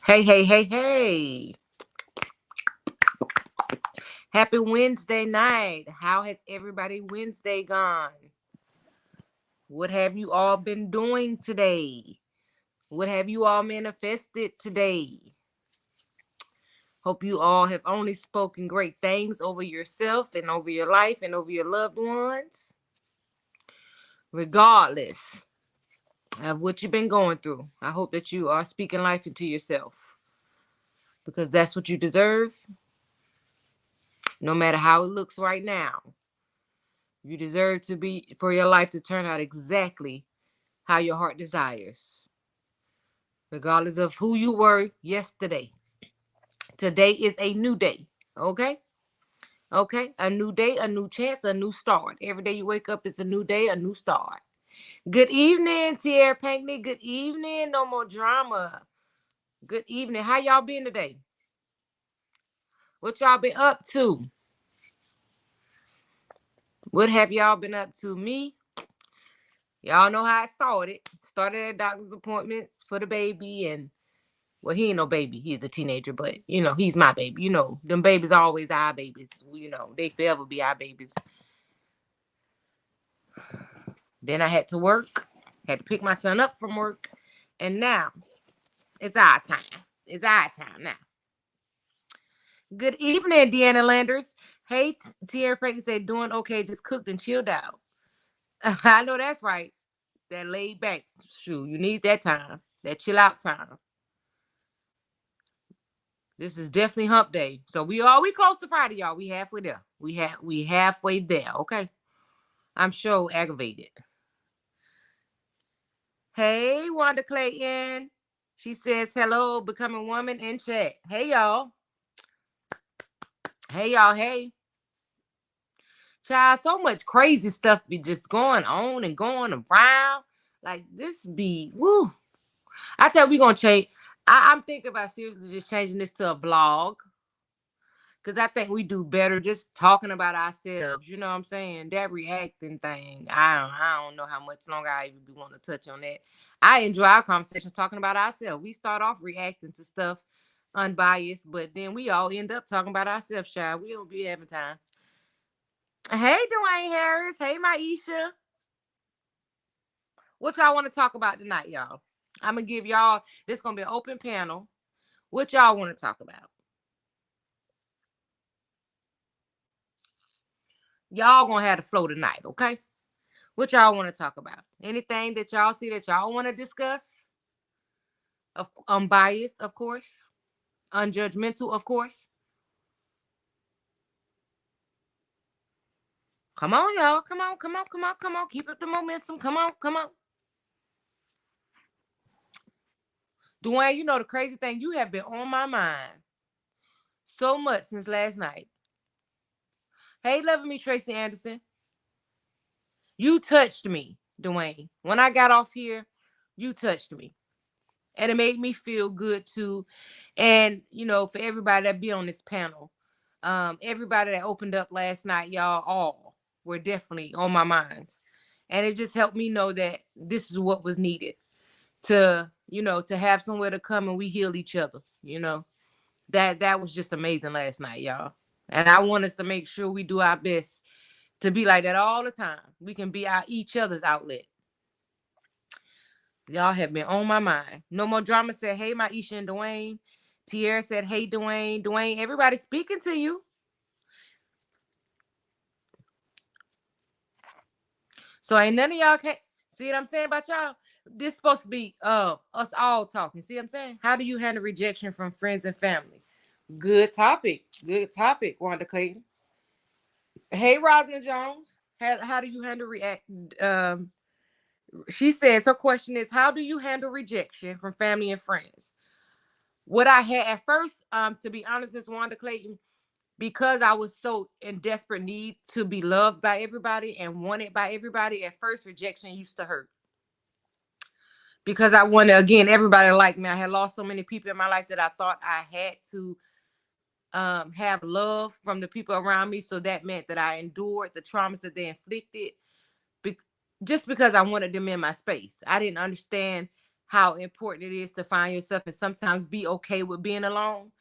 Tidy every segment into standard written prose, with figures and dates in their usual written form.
Hey, hey, hey, hey. Happy Wednesday night. How has everybody Wednesday gone? What have you all been doing today? What have you all manifested today? Hope you all have only spoken great things over yourself and over your life and over your loved ones, regardless of what you've been going through. I hope that you are speaking life into yourself because that's what you deserve, no matter how it looks right now. You deserve to be for your life to turn out exactly how your heart desires, regardless of who you were yesterday. Today is a new day. Okay? Okay? A new day, a new chance, a new start. Every day you wake up, it's a new day, a new start. Good evening, Tierra Pankney. Good evening. No more drama. Good evening. How y'all been today? What y'all been up to? What have y'all been up to? Me? Y'all know how it started. Started at a doctor's appointment for the baby, and well, he ain't no baby. He's a teenager, but he's my baby. Them babies are always our babies. They forever be our babies. Then I had to work. Had to pick my son up from work. And now it's our time. It's our time now. Good evening, Deanna Landers. Hey, Tierra Pregnant said, doing okay, just cooked and chilled out. I know that's right. That laid back. Shoot, you need that time. That chill out time. This is definitely hump day. So we close to Friday, y'all. We halfway there. We halfway there, okay? I'm sure aggravated. Hey, Wanda Clayton. She says hello, becoming woman in chat. Hey y'all. Hey y'all, hey. Child, so much crazy stuff be just going on and going around. Like this be woo. I thought we gonna change. I'm thinking about seriously just changing this to a blog. Cause I think we do better just talking about ourselves. You know what I'm saying? That reacting thing. I don't know how much longer I even want to touch on that. I enjoy our conversations talking about ourselves. We start off reacting to stuff unbiased, but then we all end up talking about ourselves, child. We don't be having time. Hey, Dwayne Harris. Hey, Maisha. What y'all want to talk about tonight, y'all? I'm gonna give y'all. This gonna be an open panel. What y'all want to talk about? Y'all gonna have the flow tonight, okay? What y'all want to talk about? Anything that y'all see that y'all want to discuss? Unbiased, of course. Unjudgmental, of course. Come on, y'all. Come on, come on, come on, come on. Keep up the momentum. Come on, come on. Dwayne, you know the crazy thing, you have been on my mind so much since last night. Hey, loving me, Tracy Anderson. You touched me, Dwayne. When I got off here, you touched me. And it made me feel good too. And for everybody that be on this panel, everybody that opened up last night, y'all all were definitely on my mind. And it just helped me know that this is what was needed to have somewhere to come and we heal each other. That was just amazing last night, y'all. And I want us to make sure we do our best to be like that all the time. We can be each other's outlet. Y'all have been on my mind. No More Drama said, hey, Maisha and Dwayne. Tierra said, hey, Dwayne. Dwayne, everybody speaking to you. So ain't none of y'all can't see what I'm saying about y'all? This supposed to be us all talking. See what I'm saying? How do you handle rejection from friends and family? Good topic. Good topic, Wanda Clayton. Hey, Rosalind Jones. How do you handle react? She says her question is, how do you handle rejection from family and friends? What I had at first, to be honest, Miss Wanda Clayton, because I was so in desperate need to be loved by everybody and wanted by everybody, at first rejection used to hurt. Because I wanted, again, everybody to like me. I had lost so many people in my life that I thought I had to have love from the people around me. So that meant that I endured the traumas that they inflicted just because I wanted them in my space. I didn't understand how important it is to find yourself and sometimes be okay with being alone.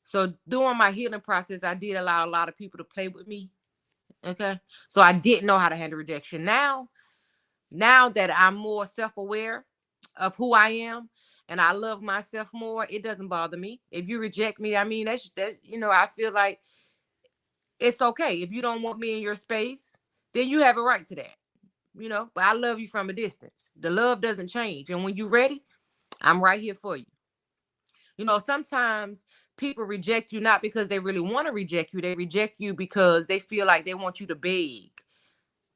So during my healing process, I did allow a lot of people to play with me. Okay. So I didn't know how to handle rejection. Now that I'm more self-aware of who I am and I love myself more, it doesn't bother me. If you reject me, I mean, that's I feel like it's okay. If you don't want me in your space, then you have a right to that. But I love you from a distance. The love doesn't change. And when you're ready, I'm right here for you. Sometimes people reject you not because they really want to reject you. They reject you because they feel like they want you to beg.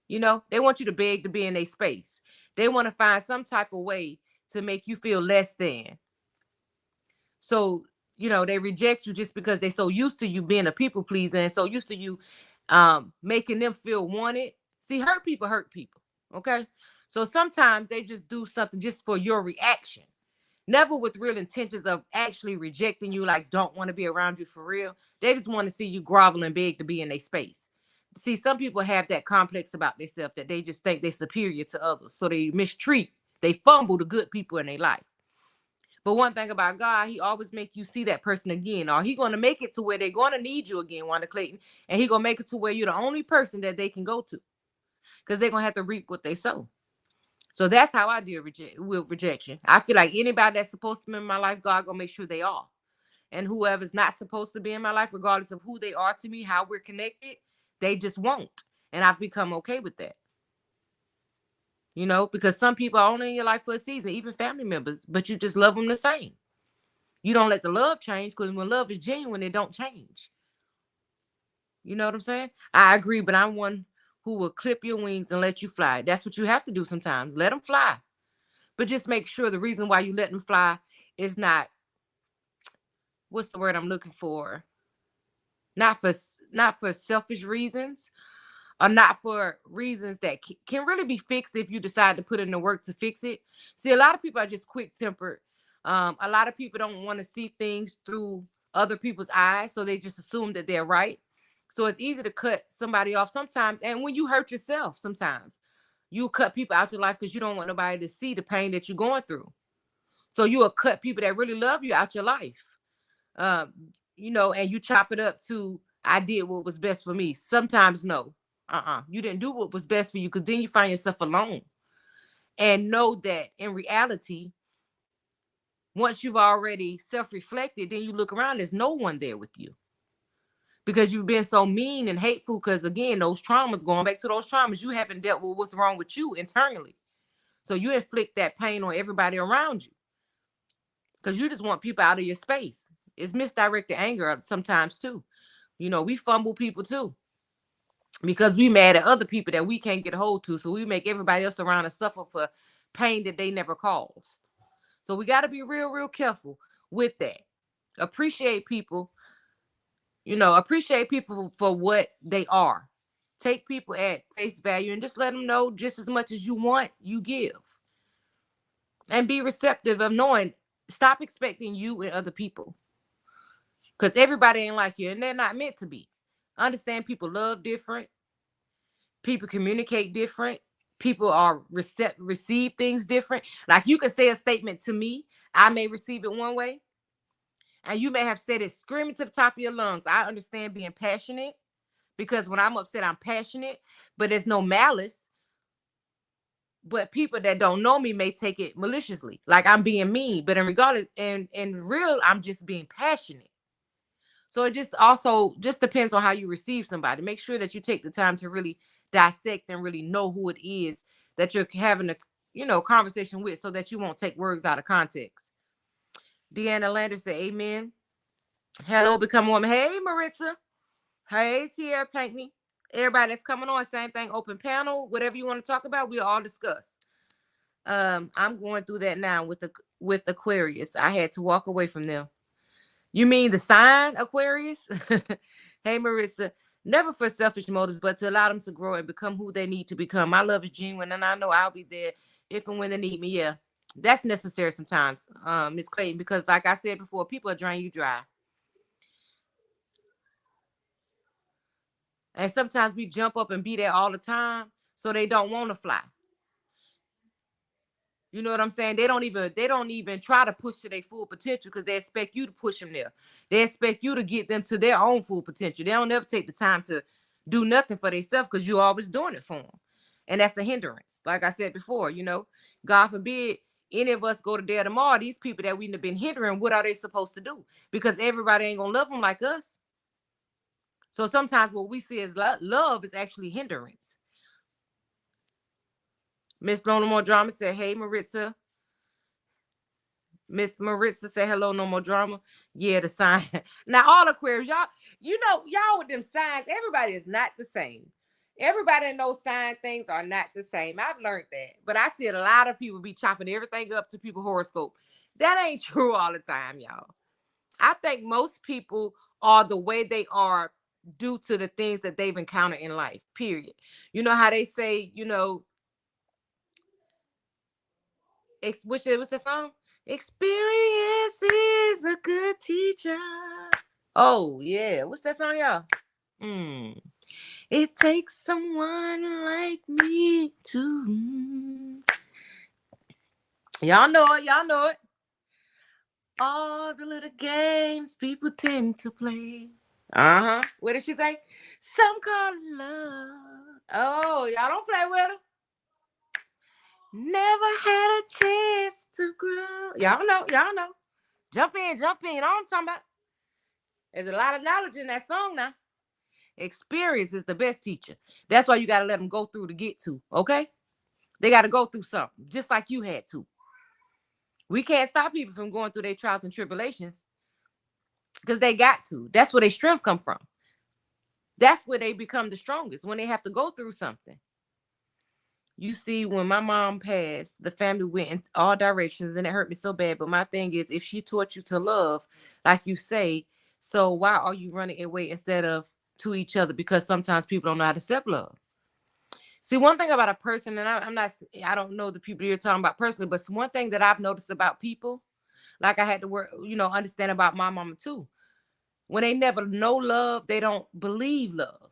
They want you to beg to be in their space. They want to find some type of way to make you feel less than. So, they reject you just because they're so used to you being a people pleaser and so used to you making them feel wanted. See, hurt people hurt people. Okay. So sometimes they just do something just for your reaction. Never with real intentions of actually rejecting you, like don't want to be around you for real. They just want to see you grovel and beg to be in their space. See, some people have that complex about themselves that they just think they're superior to others. So they mistreat, they fumble the good people in their life. But one thing about God, he always make you see that person again. Or he going to make it to where they're going to need you again, Wanda Clayton. And he going to make it to where you're the only person that they can go to. Because they're going to have to reap what they sow. So that's how I deal with rejection. I feel like anybody that's supposed to be in my life, God gonna make sure they are. And whoever's not supposed to be in my life, regardless of who they are to me, how we're connected, they just won't. And I've become okay with that. Because some people are only in your life for a season, even family members, but you just love them the same. You don't let the love change, because when love is genuine, it don't change. You know what I'm saying? I agree, but I'm one who will clip your wings and let you fly. That's what you have to do sometimes. Let them fly. But just make sure the reason why you let them fly is not, what's the word I'm looking for? Not for selfish reasons, or not for reasons that can really be fixed if you decide to put in the work to fix it. See, a lot of people are just quick tempered. A lot of people don't want to see things through other people's eyes, so they just assume that they're right. So it's easy to cut somebody off sometimes. And when you hurt yourself, sometimes you cut people out your life because you don't want nobody to see the pain that you're going through. So you will cut people that really love you out your life. Um, and you chop it up to, I did what was best for me. Sometimes no. You didn't do what was best for you, because then you find yourself alone. And know that in reality, once you've already self-reflected, then you look around, there's no one there with you. Because you've been so mean and hateful, because again, those traumas, going back to those traumas, you haven't dealt with what's wrong with you internally. So you inflict that pain on everybody around you, because you just want people out of your space. It's misdirected anger sometimes too. We fumble people too, because we mad at other people that we can't get a hold to. So we make everybody else around us suffer for pain that they never caused. So we got to be real, real careful with that. Appreciate people, appreciate people for what they are. Take people at face value and just let them know just as much as you want, you give. And be receptive of knowing, stop expecting you and other people. Because everybody ain't like you, and they're not meant to be. Understand people love different. People communicate different. People are receive things different. Like, you can say a statement to me, I may receive it one way, and you may have said it screaming to the top of your lungs. I understand being passionate, because when I'm upset, I'm passionate, but there's no malice. But people that don't know me may take it maliciously, like I'm being mean. But in regardless, and in real, I'm just being passionate. So it just also just depends on how you receive somebody. Make sure that you take the time to really dissect and really know who it is that you're having a conversation with, so that you won't take words out of context. Deanna Lander said, "Amen." Hello, become a woman. Hey, Maritza. Hey, Tierra Pankney. Everybody that's coming on, same thing. Open panel, whatever you want to talk about, we'll all discuss. I'm going through that now with Aquarius. I had to walk away from them. You mean the sign Aquarius? Hey, Marissa. Never for selfish motives, but to allow them to grow and become who they need to become. My love is genuine, and I know I'll be there if and when they need me. Yeah, that's necessary sometimes, Miss Clayton, because like I said before, people are draining you dry. And sometimes we jump up and be there all the time, so they don't want to fly. You know what I'm saying? They don't even try to push to their full potential because they expect you to push them there. They expect you to get them to their own full potential. They don't never take the time to do nothing for themselves because you're always doing it for them. And that's a hindrance. Like I said before, God forbid any of us go to there tomorrow. These people that we've been hindering, what are they supposed to do? Because everybody ain't gonna love them like us. So sometimes what we see as love is actually hindrance. Miss No More Drama said, "Hey Maritza." Miss Maritza said, "Hello, no more drama." Yeah, the sign. Now, all Aquarius, y'all with them signs, everybody is not the same. Everybody in those sign things are not the same. I've learned that. But I see a lot of people be chopping everything up to people's horoscope. That ain't true all the time, y'all. I think most people are the way they are due to the things that they've encountered in life, period. You know how they say, what's that song? Experience is a good teacher. Oh yeah, what's that song, y'all? Mm. It takes someone like me to. Y'all know it. Y'all know it. All the little games people tend to play. What did she say? Some call it love. Oh, y'all don't play with her. Never had a chance to grow. Y'all know. Y'all know. Jump in, jump in. You know what I'm talking about? There's a lot of knowledge in that song now. Experience is the best teacher. That's why you got to let them go through to get to, okay? They got to go through something, just like you had to. We can't stop people from going through their trials and tribulations because they got to. That's where their strength come from. That's where they become the strongest, when they have to go through something. You see, when my mom passed, the family went in all directions and it hurt me so bad. But my thing is, if she taught you to love, like you say, so why are you running away instead of to each other? Because sometimes people don't know how to self-love. See, one thing about a person, and I don't know the people you're talking about personally, but one thing that I've noticed about people, like I had to work, understand about my mama too. When they never know love, they don't believe love.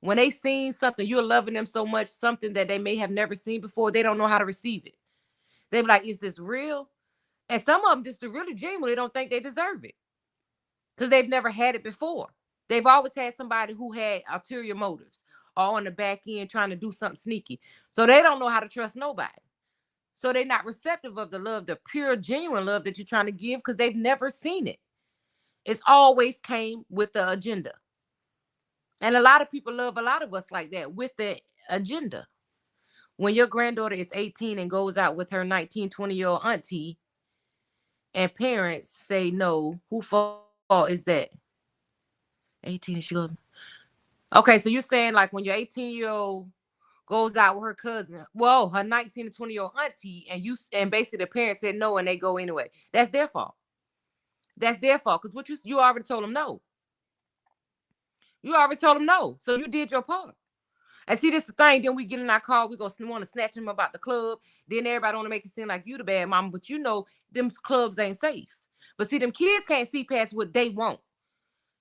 When they seen something, you're loving them so much, something that they may have never seen before, they don't know how to receive it. They be like, is this real? And some of them just really genuinely don't think they deserve it because they've never had it before. They've always had somebody who had ulterior motives or on the back end trying to do something sneaky. So they don't know how to trust nobody. So they're not receptive of the love, the pure, genuine love that you're trying to give because they've never seen it. It's always came with the agenda. And a lot of people love a lot of us like that, with the agenda. When your granddaughter is 18 and goes out with her 19, 20-year-old auntie and parents say no, who fault is that? 18 and she goes. Okay, so you're saying like when your 18-year-old goes out with her cousin, well, her 19 to 20-year-old auntie, and basically the parents said no and they go anyway. That's their fault. That's their fault. Because what you already told them no. You already told them no. So you did your part. And see, this the thing. Then we get in our car. We gonna want to snatch them about the club. Then everybody want to make it seem like you the bad mama, but them clubs ain't safe. But see, them kids can't see past what they want.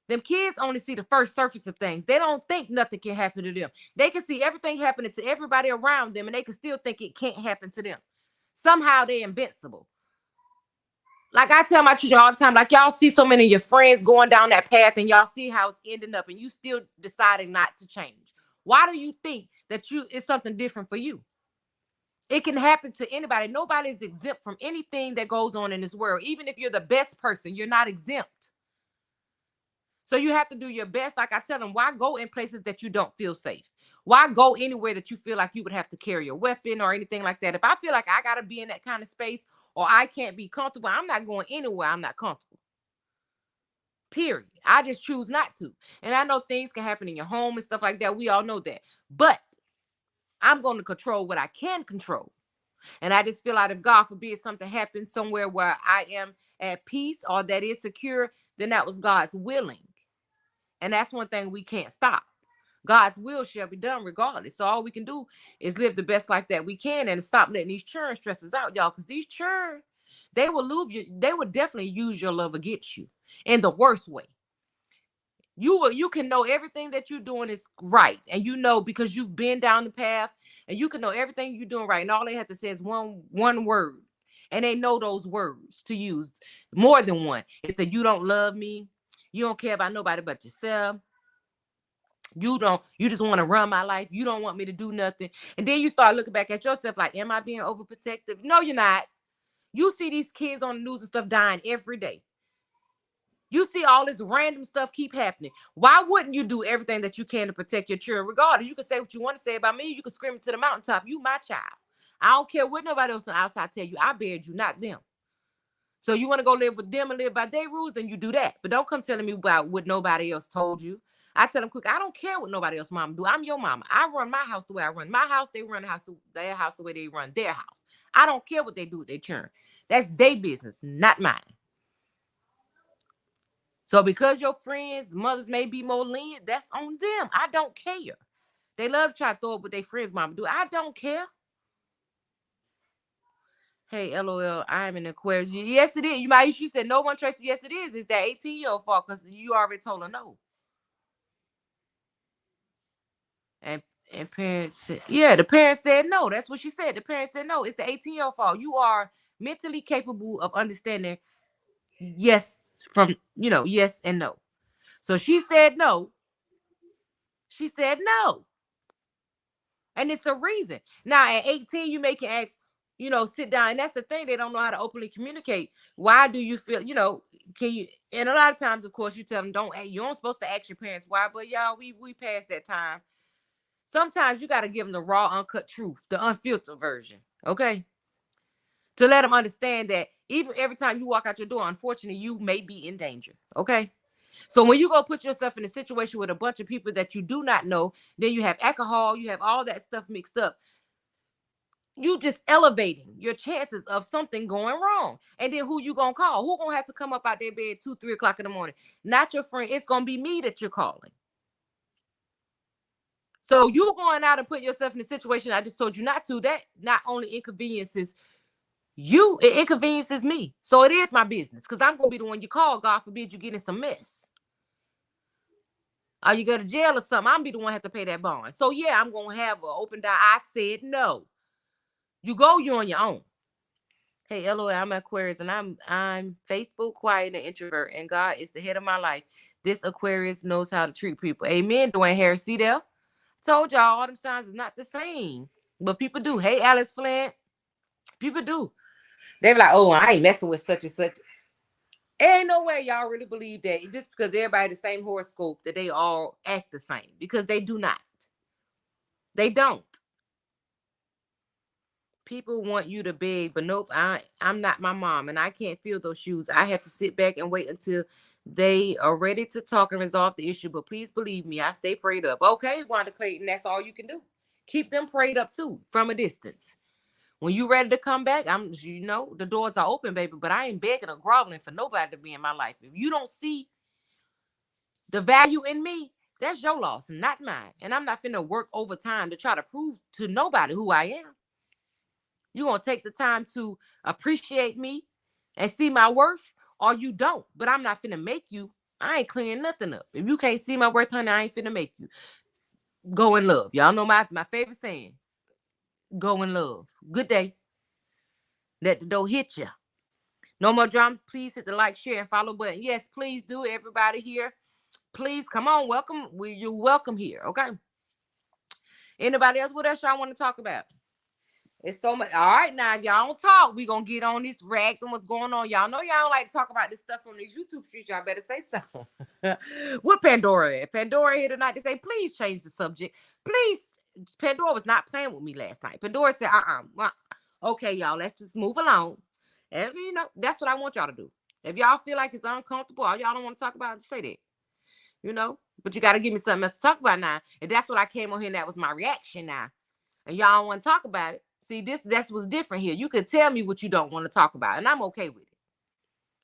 Them kids only see the first surface of things. They don't think nothing can happen to them. They can see everything happening to everybody around them, and they can still think it can't happen to them. Somehow they're invincible. Like I tell my children all the time, like y'all see so many of your friends going down that path and y'all see how it's ending up and you still deciding not to change. Why do you think that it's something different for you? It can happen to anybody. Nobody is exempt from anything that goes on in this world. Even if you're the best person, you're not exempt. So you have to do your best. Like I tell them, why go in places that you don't feel safe? Why go anywhere that you feel like you would have to carry a weapon or anything like that? If I feel like I got to be in that kind of space or I can't be comfortable, I'm not going anywhere I'm not comfortable. Period. I just choose not to. And I know things can happen in your home and stuff like that. We all know that. But I'm going to control what I can control. And I just feel like if God forbid something happens somewhere where I am at peace or that is secure, then that was God's willing. And that's one thing we can't stop. God's will shall be done regardless. So all we can do is live the best life that we can and stop letting these churn stresses out, y'all. Because these churn, they will definitely use your love against you in the worst way. You can know everything that you're doing is right, and you know because you've been down the path, and you can know everything you're doing right, and all they have to say is one word, and they know those words to use more than one. It's that you don't love me, you don't care about nobody but yourself. You just want to run my life. You don't want me to do nothing. And then you start looking back at yourself like, am I being overprotective? No, you're not. You see these kids on the news and stuff dying every day. You see all this random stuff keep happening. Why wouldn't you do everything that you can to protect your children? Regardless, you can say what you want to say about me. You can scream it to the mountaintop. You my child. I don't care what nobody else on the outside tell you. I buried you, not them. So you want to go live with them and live by their rules, then you do that. But don't come telling me about what nobody else told you. I tell them quick, I don't care what nobody else mama do. I'm your mama. I run my house the way I run my house. They run their house the way they run their house. I don't care what they do with their children. That's their business, not mine. So because your friends' mothers may be more lenient, that's on them. I don't care. They love to try to throw up with their friends' mama do. I don't care. Hey, LOL, I'm an Aquarius. Yes, it is. You said no one traces. Yes, it is. It's that 18-year-old fault because you already told her no. And and parents said, yeah, the parents said no. That's what she said. The parents said no. It's the 18-year-old fault. You are mentally capable of understanding yes from, yes and no. So she said no. She said no. And it's a reason. Now at 18, you can ask, sit down. And that's the thing. They don't know how to openly communicate. Why do you feel, can you, and a lot of times, of course, you tell them, you aren't supposed to ask your parents why, but y'all, we passed that time. Sometimes you got to give them the raw, uncut truth, the unfiltered version. Okay. To let them understand that even every time you walk out your door, unfortunately, you may be in danger. Okay. So when you go put yourself in a situation with a bunch of people that you do not know, then you have alcohol, you have all that stuff mixed up. You just elevating your chances of something going wrong. And then who you gonna call? Who gonna have to come up out their bed 2-3 o'clock in the morning? Not your friend. It's gonna be me that you're calling. So you going out and putting yourself in a situation I just told you not to. That not only inconveniences you, it inconveniences me. So it is my business because I'm gonna be the one you call. God forbid you get in some mess. Or you go to jail or something. I'm be the one have to pay that bond. So yeah, I'm gonna have an open door. I said no. You go, you on your own. Hey, LOL, I'm Aquarius, and I'm faithful, quiet, and introvert, and God is the head of my life. This Aquarius knows how to treat people. Amen. Dwayne Harris, see there? Told y'all all them signs is not the same, but people do. Hey, Alice Flint, people do. They be like, oh, I ain't messing with such and such. Ain't no way y'all really believe that just because everybody the same horoscope that they all act the same, because they do not. They don't. People want you to beg, but nope, I'm not my mom, and I can't fill those shoes. I have to sit back and wait until they are ready to talk and resolve the issue. But please believe me, I stay prayed up. Okay, Wanda Clayton, that's all you can do. Keep them prayed up too, from a distance. When you ready to come back, the doors are open, baby. But I ain't begging or groveling for nobody to be in my life. If you don't see the value in me, that's your loss, not mine. And I'm not finna work overtime to try to prove to nobody who I am. You're going to take the time to appreciate me and see my worth, or you don't. But I'm not finna make you. I ain't clearing nothing up. If you can't see my worth, honey, I ain't finna make you. Go in love. Y'all know my favorite saying. Go in love. Good day. Let the door hit you. No more drama. Please hit the like, share, and follow button. Yes, please do. Everybody here. Please come on. Welcome. You're welcome here. Okay. Anybody else? What else y'all want to talk about? It's so much. All right, now if y'all don't talk, we gonna get on this rag and what's going on. Y'all know y'all don't like to talk about this stuff on these YouTube streets. Y'all better say something. What Pandora at? Pandora here tonight to say, please change the subject. Please. Pandora was not playing with me last night. Pandora said, okay, y'all, let's just move along. And that's what I want y'all to do. If y'all feel like it's uncomfortable or y'all don't want to talk about it, say that. But you gotta give me something else to talk about now. And that's what I came on here and that was my reaction now. And y'all don't want to talk about it. See, that's what's different here. You can tell me what you don't want to talk about, and I'm okay with it.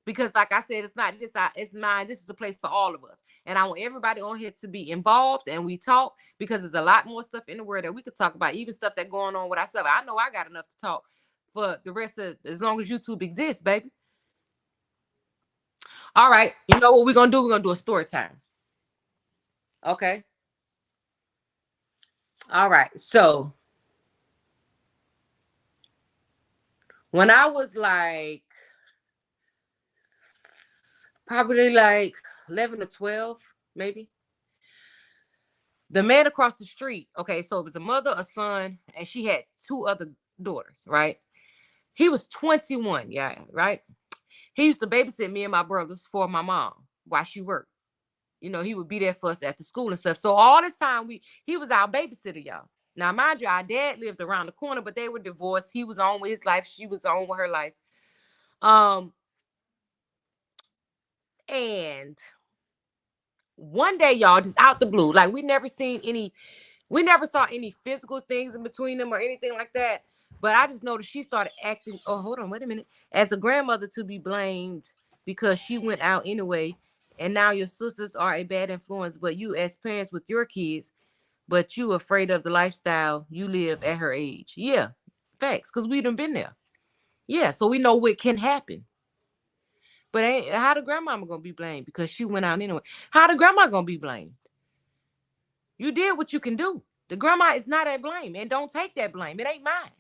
Because like I said, it's not just it's mine. This is a place for all of us. And I want everybody on here to be involved and we talk, because there's a lot more stuff in the world that we could talk about, even stuff that's going on with ourselves. I know I got enough to talk for the rest of as long as YouTube exists, baby. All right. You know what we're gonna do? We're gonna do a story time. Okay. All right. So when I was like probably like 11 or 12, maybe, the man across the street, okay, so it was a mother, a son, and she had two other daughters, right? He was 21, yeah, right? He used to babysit me and my brothers for my mom while she worked. He would be there for us after school and stuff. So all this time he was our babysitter, y'all. Now, mind you, our dad lived around the corner, but they were divorced. He was on with his life. She was on with her life. Um, and one day, y'all, just out the blue, like we never saw any physical things in between them or anything like that. But I just noticed she started acting. Oh, hold on, wait a minute. As a grandmother to be blamed because she went out anyway, and now your sisters are a bad influence. But you, as parents with your kids, but you afraid of the lifestyle you live at her age. Yeah, facts, because we done been there. Yeah, so we know what can happen. But how the grandmama gonna be blamed because she went out anyway? How the grandma gonna be blamed? You did what you can do. The grandma is not at blame, and don't take that blame. It ain't mine.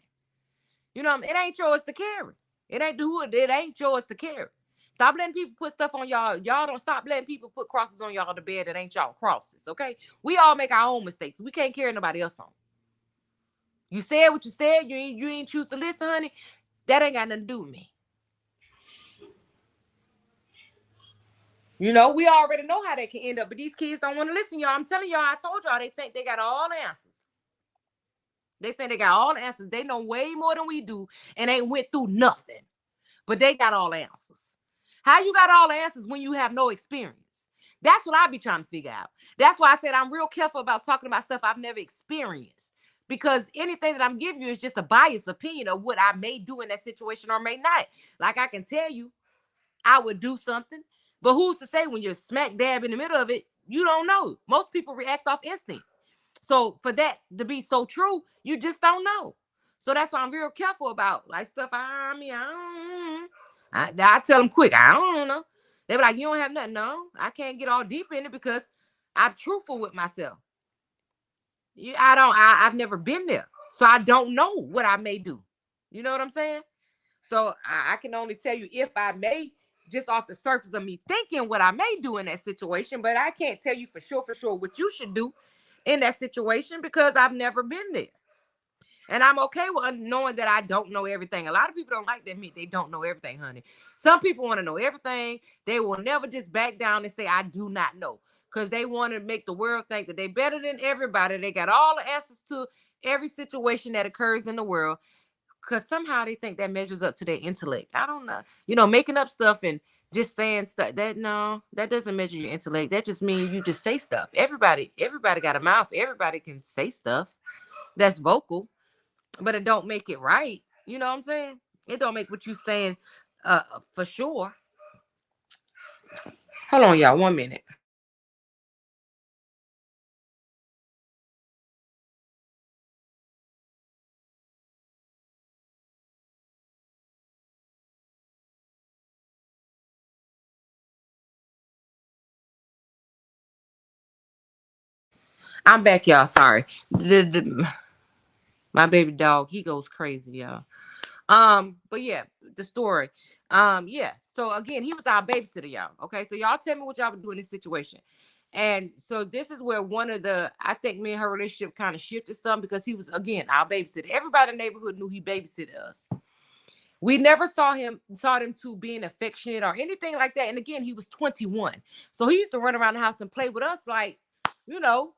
It ain't yours to carry. It ain't it ain't yours to carry. Stop letting people put stuff on y'all. Y'all don't stop letting people put crosses on y'all to bed that ain't y'all crosses. Okay, we all make our own mistakes. We can't carry nobody else on. You said what you said. You ain't choose to listen, honey. That ain't got nothing to do with me. We already know how they can end up, but these kids don't want to listen, y'all. I'm telling y'all, I told y'all they think they got all the answers. They think they got all the answers. They know way more than we do and ain't went through nothing. But they got all the answers. How you got all the answers when you have no experience? That's what I be trying to figure out. That's why I said I'm real careful about talking about stuff I've never experienced. Because anything that I'm giving you is just a biased opinion of what I may do in that situation or may not. Like I can tell you, I would do something, but who's to say when you're smack dab in the middle of it, you don't know. Most people react off instinct. So for that to be so true, you just don't know. So that's why I'm real careful about like stuff. I mean, I tell them quick. I don't know. They be like, you don't have nothing. No, I can't get all deep in it because I'm truthful with myself. I don't. I've never been there, so I don't know what I may do. You know what I'm saying? So I can only tell you if I may, just off the surface of me thinking what I may do in that situation, but I can't tell you for sure what you should do in that situation because I've never been there. And I'm okay with knowing that I don't know everything. A lot of people don't like to admit they don't know everything, honey. Some people want to know everything. They will never just back down and say, I do not know. Because they want to make the world think that they're better than everybody. They got all the answers to every situation that occurs in the world because somehow they think that measures up to their intellect. I don't know. Making up stuff and just saying stuff that no, that doesn't measure your intellect. That just means you just say stuff. Everybody got a mouth. Everybody can say stuff that's vocal, but it don't make it right. You know what I'm saying? It don't make what you saying for sure. Hold on, y'all, 1 minute. I'm back, y'all. Sorry. My baby dog, he goes crazy, y'all. But yeah, the story. Yeah. So again, he was our babysitter, y'all. Okay, so y'all tell me what y'all would do in this situation. And so this is where I think me and her relationship kind of shifted some because he was again our babysitter. Everybody in the neighborhood knew he babysitted us. We never saw them two being affectionate or anything like that. And again, he was 21. So he used to run around the house and play with us like, you know,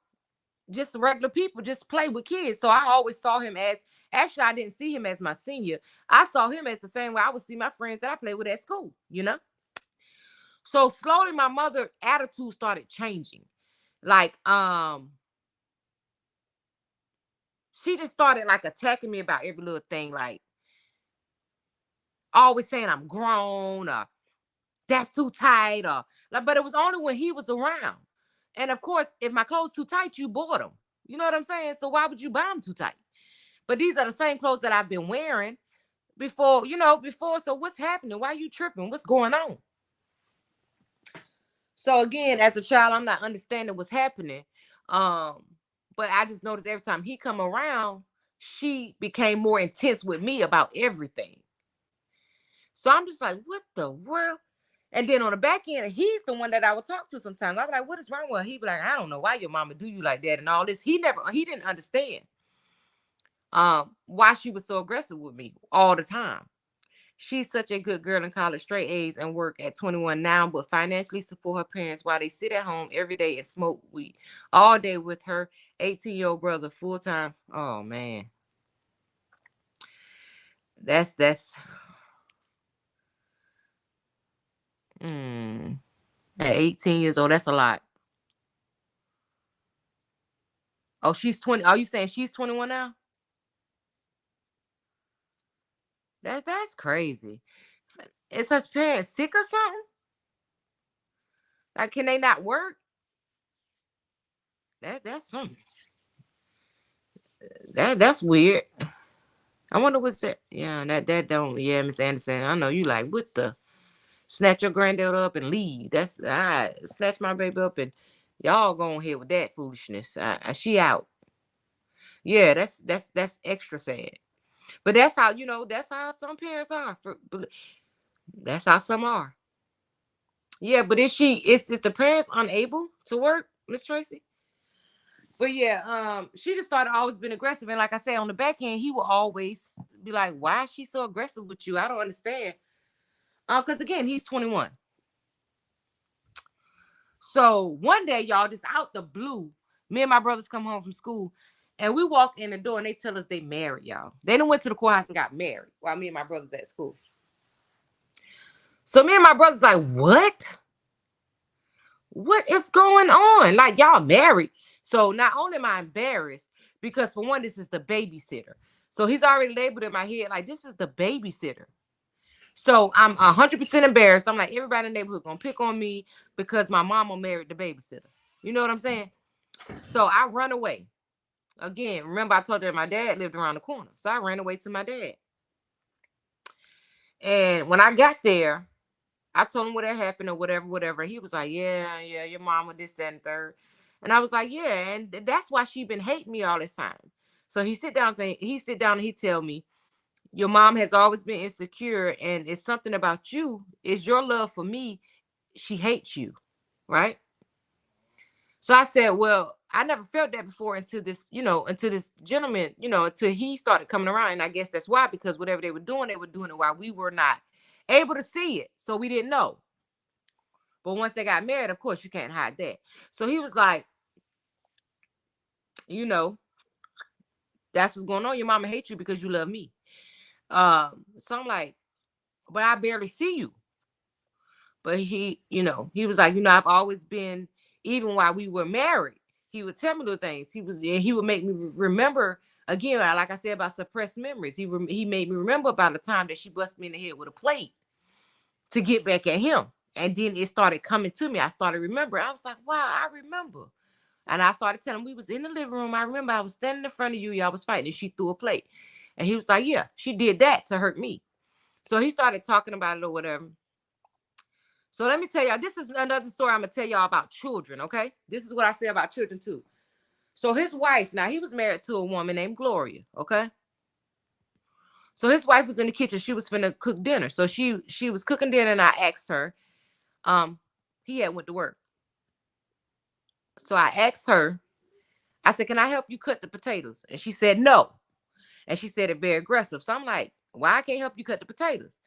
just regular people, just play with kids. So I always saw him as actually I didn't see him as my senior. I saw him as the same way I would see my friends that I played with at school. So slowly my mother attitude started changing. Like she just started like attacking me about every little thing, like always saying I'm grown or that's too tight or like, but it was only when he was around. And of course, if my clothes too tight, you bought them. You know what I'm saying? So why would you buy them too tight? But these are the same clothes that I've been wearing before. So what's happening? Why are you tripping? What's going on? So again, as a child, I'm not understanding what's happening. Um, but I just noticed every time he come around, she became more intense with me about everything. So I'm just like, what the world? And then on the back end, he's the one that I would talk to sometimes. I'd be like, what is wrong with her? He'd be like, I don't know why your mama do you like that and all this. He didn't understand why she was so aggressive with me all the time. She's such a good girl in college, straight A's, and work at 21 now, but financially support her parents while they sit at home every day and smoke weed all day with her 18-year-old brother full time. Oh man. That's mm, at 18 years old, that's a lot. Oh, she's 20. Are you saying she's 21 now? That's crazy. Is her parents sick or something? Like, can they not work? That's something. That's weird. I wonder what's that. Yeah, that don't. Yeah, Miss Anderson. I know you like what the snatch your granddaughter up and leave. That's I snatch my baby up and y'all go ahead with that foolishness. She out. Yeah, that's extra sad. But that's how that's how some parents are. That's how some are. Yeah, but is the parents unable to work, Miss Tracy? But yeah, she just started always been aggressive. And like I said, on the back end, he will always be like, why is she so aggressive with you? I don't understand. Because again, he's 21. So one day, y'all, just out the blue, me and my brothers come home from school and we walk in the door and they tell us they married, y'all. They done went to the courthouse and got married while me and my brothers at school. So me and my brothers like, what? What is going on? Like y'all married. So not only am I embarrassed, because for one, this is the babysitter. So he's already labeled in my head like this is the babysitter. So I'm 100% embarrassed. I'm like, everybody in the neighborhood gonna pick on me because my mama married the babysitter. You know what I'm saying? So I run away. Again, remember I told you my dad lived around the corner. So I ran away to my dad. And when I got there, I told him what had happened or whatever, whatever. He was like, yeah, yeah, your mama, this, that, and third. And I was like, yeah, and that's why she been hating me all this time. So he sit down and he tell me, your mom has always been insecure and it's something about you. Is your love for me. She hates you. Right. So I said, well, I never felt that before until this gentleman, until he started coming around. And I guess that's why, because whatever they were doing it while we were not able to see it. So we didn't know. But once they got married, of course, you can't hide that. So he was like, you know, that's what's going on. Your mama hates you because you love me. So I'm like, but I barely see you. But he was like, I've always been, even while we were married, he would tell me little things. He would make me remember again, like I said about suppressed memories. He made me remember about the time that she busted me in the head with a plate to get back at him. And then it started coming to me. I started remembering. I was like, wow, I remember. And I started telling him we was in the living room. I remember I was standing in front of you. Y'all was fighting and she threw a plate. And he was like, yeah, she did that to hurt me. So he started talking about it or whatever. So let me tell y'all, this is another story I'm going to tell y'all about children, okay? This is what I say about children too. So his wife, now he was married to a woman named Gloria, okay? So his wife was in the kitchen. She was finna cook dinner. So she was cooking dinner and I asked her, he had went to work. So I asked her, I said, can I help you cut the potatoes? And she said, no. And she said it very aggressive. So I'm like, why I can't help you cut the potatoes?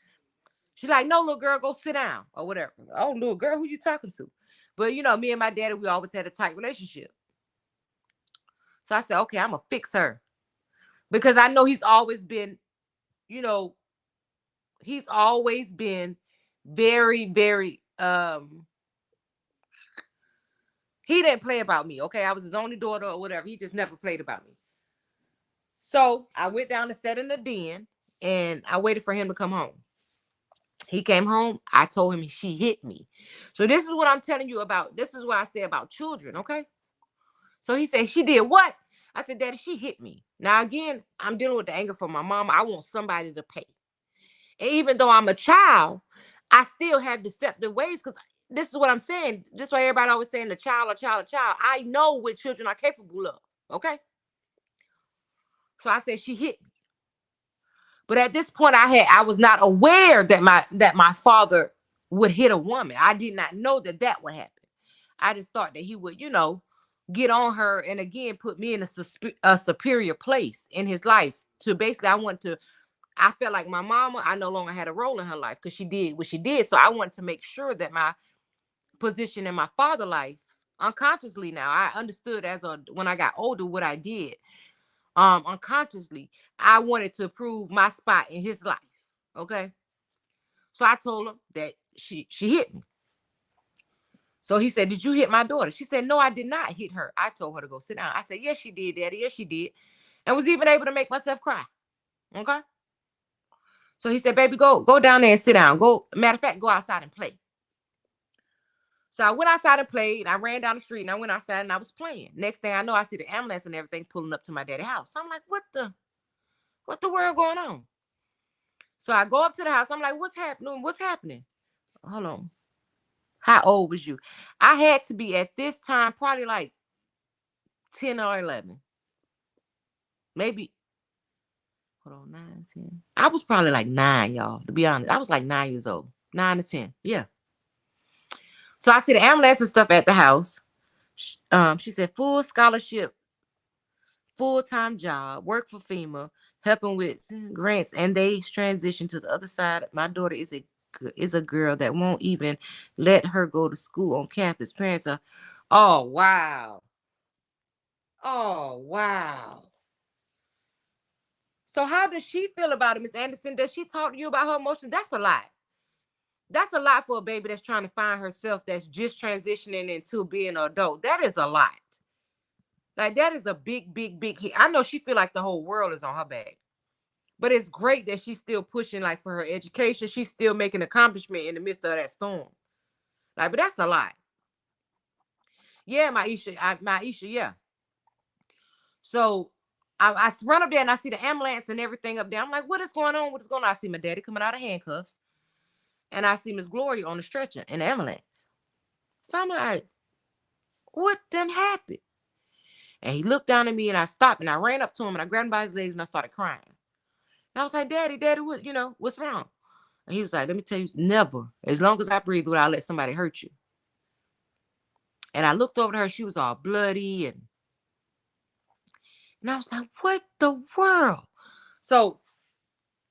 She's like, no, little girl, go sit down or whatever. Oh, little girl, who you talking to? But me and my daddy, we always had a tight relationship. So I said, okay, I'm going to fix her. Because I know he's always been, he's always been very, very, he didn't play about me. Okay. I was his only daughter or whatever. He just never played about me. So I went down and sat in the den and I waited for him to come home. He came home. I told him she hit me. So this is what I'm telling you about. This is what I say about children. Okay. So he said, she did what? I said, Daddy, she hit me. Now, again, I'm dealing with the anger from my mom. I want somebody to pay. And even though I'm a child, I still have deceptive ways because this is what I'm saying. This is why everybody always saying the child, a child, a child. I know what children are capable of. Okay. So I said she hit me. But at this point, I was not aware that my father would hit a woman. I did not know that that would happen. I just thought that he would, get on her and again put me in a superior place in his life. To basically, I felt like my mama, I no longer had a role in her life because she did what she did. So I wanted to make sure that my position in my father's life, unconsciously now, I understood when I got older what I did. Unconsciously, I wanted to prove my spot in his life. Okay. So I told him that she hit me. So he said, "Did you hit my daughter?" She said, "No, I did not hit her. I told her to go sit down." I said, "Yes, she did, Daddy. Yes, she did." And was even able to make myself cry. Okay. So he said, "Baby, go down there and sit down. Go, matter of fact, go outside and play." So I went outside and played. I ran down the street and I went outside and I was playing. Next thing I know, I see the ambulance and everything pulling up to my daddy's house. So I'm like, what the world going on? So I go up to the house. I'm like, what's happening? What's happening? Hold on. How old was you? I had to be at this time probably like 10 or 11. Maybe, hold on, 9, 10. I was probably like 9, y'all, to be honest. I was like 9 years old, 9 to 10. Yeah. So I see the ambulance and stuff at the house. She said, full scholarship, full-time job, work for FEMA, helping with grants, and they transition to the other side. My daughter is a girl that won't even let her go to school on campus. Parents are, oh wow, oh wow. So how does she feel about it, Miss Anderson? Does she talk to you about her emotions? That's a lot. That's a lot for a baby that's trying to find herself, that's just transitioning into being an adult. That is a lot. Like that is a big, big, big hit. I know she feel like the whole world is on her back. But it's great that she's still pushing like for her education. She's still making accomplishment in the midst of that storm. Like, but that's a lot. Yeah, Maisha, yeah. So I run up there and I see the ambulance and everything up there. I'm like, what is going on? What is going on? I see my daddy coming out of handcuffs. And I see Miss Gloria on the stretcher in the ambulance. So I'm like, what done happened? And he looked down at me and I stopped and I ran up to him and I grabbed him by his legs and I started crying. And I was like, Daddy, what's wrong? And he was like, let me tell you, never, as long as I breathe, will I let somebody hurt you. And I looked over to her, she was all bloody and I was like, what the world? So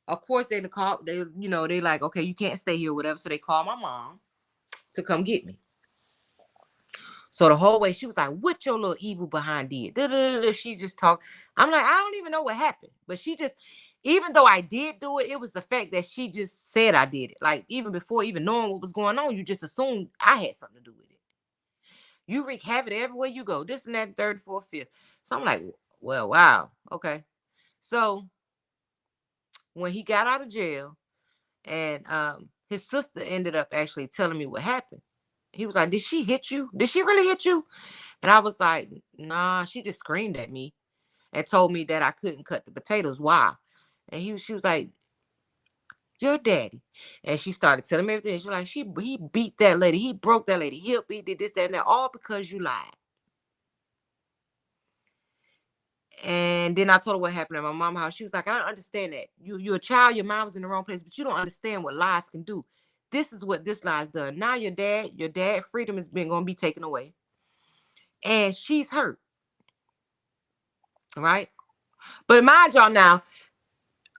of course they like, okay, you can't stay here, whatever. So they called my mom to come get me. So the whole way she was like, what your little evil behind did? She just talked. I'm like, I don't even know what happened. But she just, even though I did do it, it was the fact that she just said I did it. Like even before even knowing what was going on, you just assumed I had something to do with it. You wreak havoc everywhere you go. This and that, third, fourth, fifth. So I'm like, well, wow. Okay. So when he got out of jail and his sister ended up actually telling me what happened. He was like, did she hit you? Did she really hit you? And I was like, nah, she just screamed at me and told me that I couldn't cut the potatoes. Why? And she was like, your daddy. And she started telling me everything. She was like, he beat that lady. He broke that lady hip. He did this, that, and that, all because you lied. And then I told her what happened at my mom's house. She was like, I don't understand that. You're a child, your mind was in the wrong place, but you don't understand what lies can do. This is what this lie's done. Now your dad freedom is been gonna be taken away. And she's hurt. Right? But mind y'all now,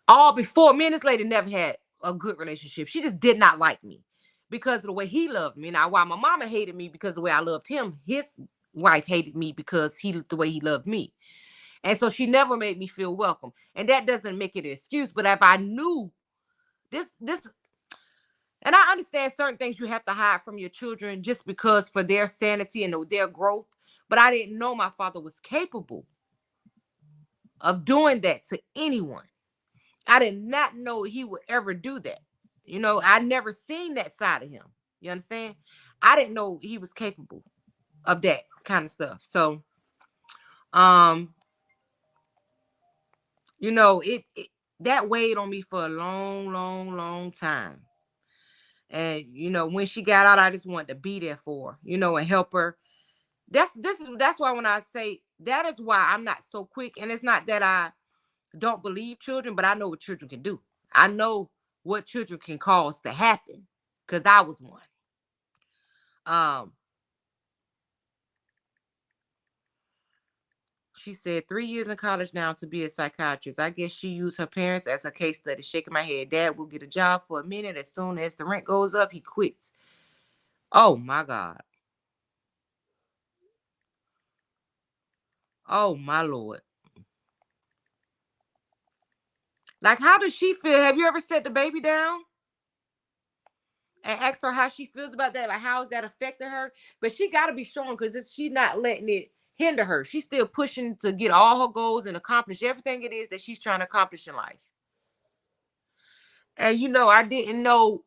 all before me and this lady never had a good relationship. She just did not like me because of the way he loved me. Now, while my mama hated me because of the way I loved him, his wife hated me because the way he loved me. And so she never made me feel welcome. And that doesn't make it an excuse. But if I knew this, and I understand certain things you have to hide from your children just because for their sanity and their growth. But I didn't know my father was capable of doing that to anyone. I did not know he would ever do that. I never seen that side of him. You understand? I didn't know he was capable of that kind of stuff. So, um, it that weighed on me for a long, long, long time. And when she got out, I just wanted to be there for her, and help her. That's why when I say that is why I'm not so quick. And it's not that I don't believe children, but I know what children can do. I know what children can cause to happen because I was one. Um, she said 3 years in college now to be a psychiatrist. I guess she used her parents as a case study. Shaking my head. Dad will get a job for a minute. As soon as the rent goes up, he quits. Oh my God. Oh my Lord. Like, how does she feel? Have you ever set the baby down and asked her how she feels about that? Like, how is that affecting her? But she got to be strong because she's not letting it hinder her. She's still pushing to get all her goals and accomplish everything it is that she's trying to accomplish in life. And I didn't know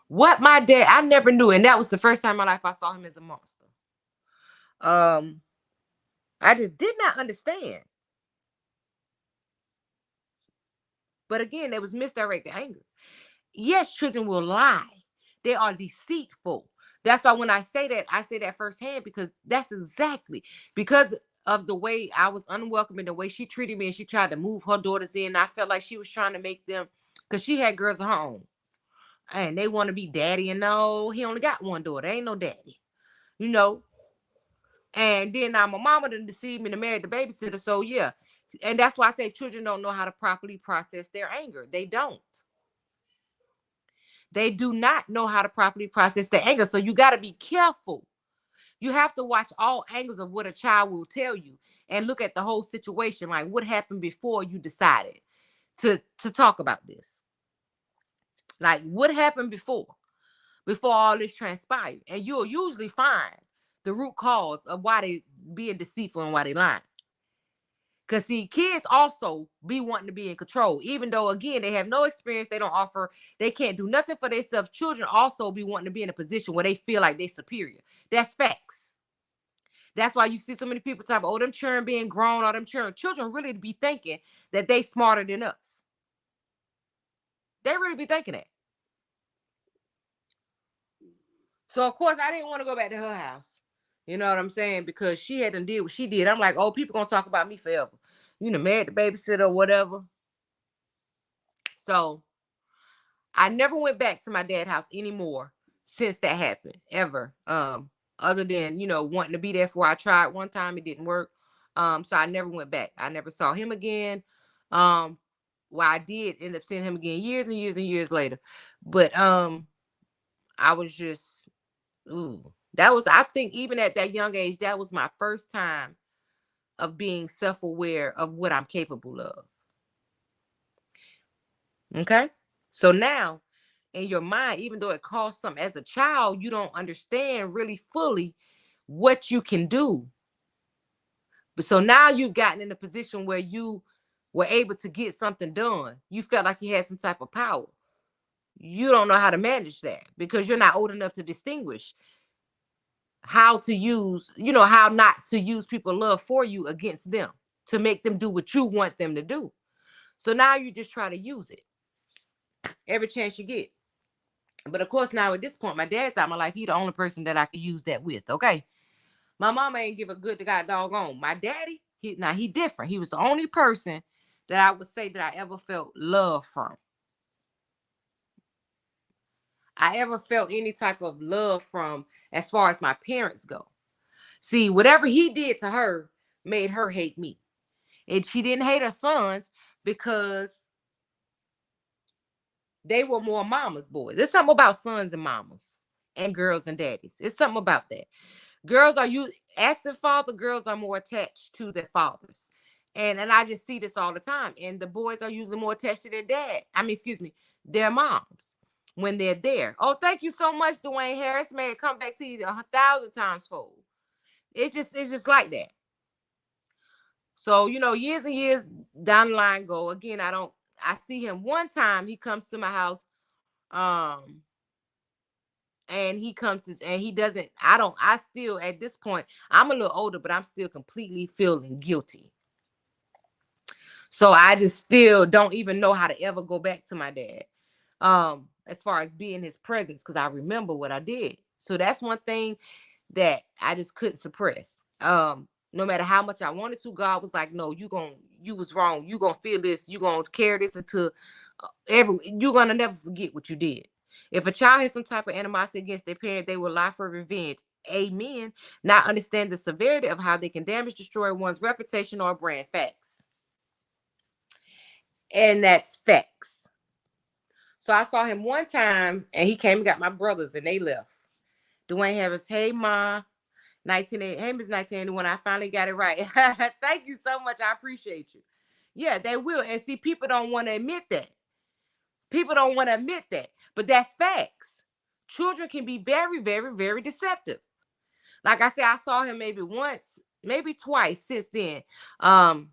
what my dad, I never knew. And that was the first time in my life I saw him as a monster. Um, I just did not understand. But again, there was misdirected anger. Yes, children will lie. They are deceitful. That's why when I say that firsthand, because that's exactly because of the way I was unwelcome and the way she treated me, and she tried to move her daughters in. I felt like she was trying to make them, because she had girls of her own, and they want to be daddy. And no, he only got one daughter. Ain't no daddy, you know. And then now my mama done deceived me to marry the babysitter. So yeah, and that's why I say children don't know how to properly process their anger. They don't. They do not know how to properly process their anger. So you got to be careful. You have to watch all angles of what a child will tell you and look at the whole situation. Like, what happened before you decided to talk about this? Like, what happened before all this transpired? And you'll usually find the root cause of why they being deceitful and why they lying. Because see, kids also be wanting to be in control, even though again they have no experience, they can't do nothing for themselves. Children also be wanting to be in a position where they feel like they're superior. That's facts. That's why you see so many people talk about, oh, them children being grown, or them children really be thinking that they smarter than us. They really be thinking that. So of course I didn't want to go back to her house. You know what I'm saying? Because she had to deal what she did. I'm like, oh, people gonna talk about me forever. Married the babysitter or whatever. So I never went back to my dad's house anymore since that happened, ever. Other than, wanting to be there for, I tried one time, it didn't work. So I never went back. I never saw him again. Well, I did end up seeing him again years and years and years later. But I was just, ooh. That was, I think, even at that young age, that was my first time of being self-aware of what I'm capable of. Okay. So now in your mind, even though it costs something as a child, you don't understand really fully what you can do. But so now you've gotten in a position where you were able to get something done. You felt like you had some type of power. You don't know how to manage that because you're not old enough to distinguish how to use, how not to use people's love for you against them to make them do what you want them to do. So now you just try to use it every chance you get. But of course, now at this point, my dad's out of my life. He the only person that I could use that with. Okay. My mama ain't give a good to God doggone. My daddy, he different. He was the only person that I would say that I ever felt love from. I ever felt any type of love from as far as my parents go. See, whatever he did to her made her hate me. And she didn't hate her sons because they were more mama's boys. There's something about sons and mamas and girls and daddies. It's something about that. Girls are active father, girls are more attached to their fathers. And I just see this all the time. And the boys are usually more attached to their dad. Their moms when they're there. Oh, thank you so much, Dwayne Harris. May it come back to you 1,000 times fold. It's just like that. So, years and years down the line go. Again, I see him one time. He comes to my house. And he comes to, and he doesn't, I still, at this point, I'm a little older, but I'm still completely feeling guilty. So I just still don't even know how to ever go back to my dad. as far as being his presence, because I remember what I did. So that's one thing that I just couldn't suppress. No matter how much I wanted to, God was like, no, you was wrong. You gonna feel this. You gonna carry this until you're gonna never forget what you did. If a child has some type of animosity against their parent, they will lie for revenge. Amen. Not understand the severity of how they can damage, destroy one's reputation or brand. Facts. And that's facts. So I saw him one time and he came and got my brothers and they left. Dwayne Harris, hey ma, 1980, hey Miss 1981, I finally got it right. Thank you so much. I appreciate you. Yeah, they will. And see, people don't want to admit that. People don't want to admit that, but that's facts. Children can be very, very, very deceptive. Like I said, I saw him maybe once, maybe twice since then. Um,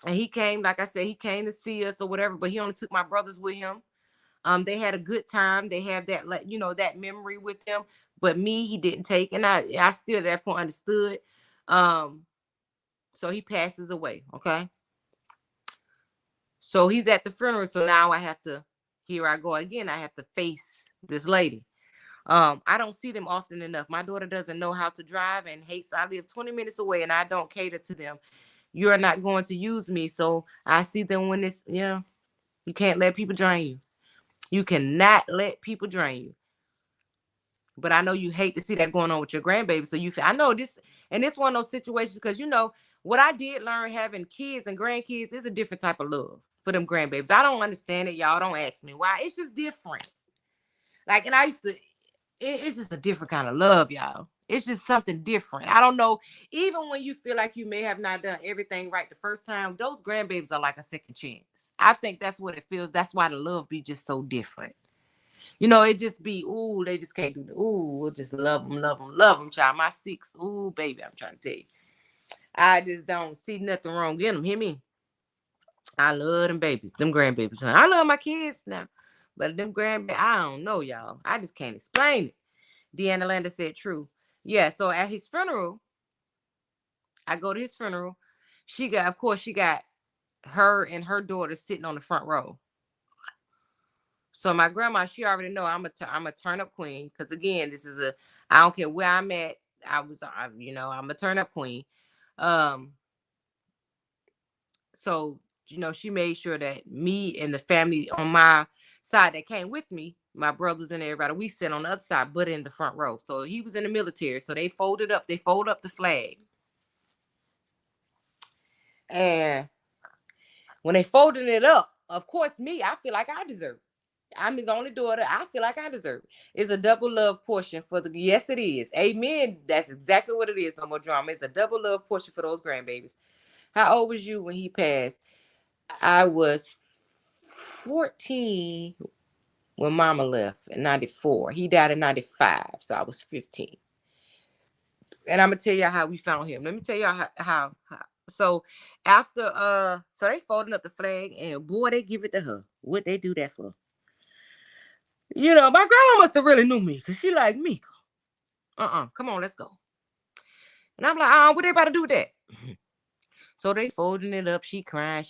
and he came, like I said, he came to see us or whatever, but he only took my brothers with him. They had a good time. They have that, like, that memory with him. But me, he didn't take, and I still at that point understood. Um, so he passes away. Okay. So he's at the funeral. So now I have to, here I go again. I have to face this lady. I don't see them often enough. My daughter doesn't know how to drive and hates. I live 20 minutes away and I don't cater to them. You're not going to use me. So I see them when it's, you can't let people drain you. You cannot let people drain you. But I know you hate to see that going on with your grandbaby. So I know this, and it's one of those situations because what I did learn having kids and grandkids is a different type of love for them grandbabies. I don't understand it, y'all. Don't ask me why. It's just different. Like, and I used to, it's just a different kind of love, y'all. It's just something different. I don't know. Even when you feel like you may have not done everything right the first time, those grandbabies are like a second chance. I think that's what it feels. That's why the love be just so different. It just be, ooh, they just can't do the, ooh, we'll just love them, child. My six, ooh, baby, I'm trying to tell you. I just don't see nothing wrong in them. Hear me? I love them babies, them grandbabies. Huh? I love my kids now. But them grandbabies, I don't know, y'all. I just can't explain it. Deanna Lander said true. Yeah, so at his funeral, I go to his funeral. Of course, she got her and her daughter sitting on the front row. So my grandma, she already know I'm a turn up queen. Cause again, I don't care where I'm at. I'm a turn up queen. Um, so she made sure that me and the family on my side that came with me, my brothers and everybody, we sit on the other side, but in the front row. So he was in the military, so they fold up the flag. And when they folded it up, of course, I feel like I deserve it. I'm his only daughter. I feel like I deserve it. It's a double love portion for the, yes, it is. Amen. That's exactly what it is. No more drama. It's a double love portion for those grandbabies. How old was you when he passed? I was 14 when mama left in 94. He died in 95. So I was 15. And I'm going to tell y'all how we found him. Let me tell y'all how. So after, so they folding up the flag and boy, they give it to her. What they do that for? My grandma must have really knew me because she like, Mika, come on, let's go. And I'm like, what they about to do with that? So they folding it up. She crying.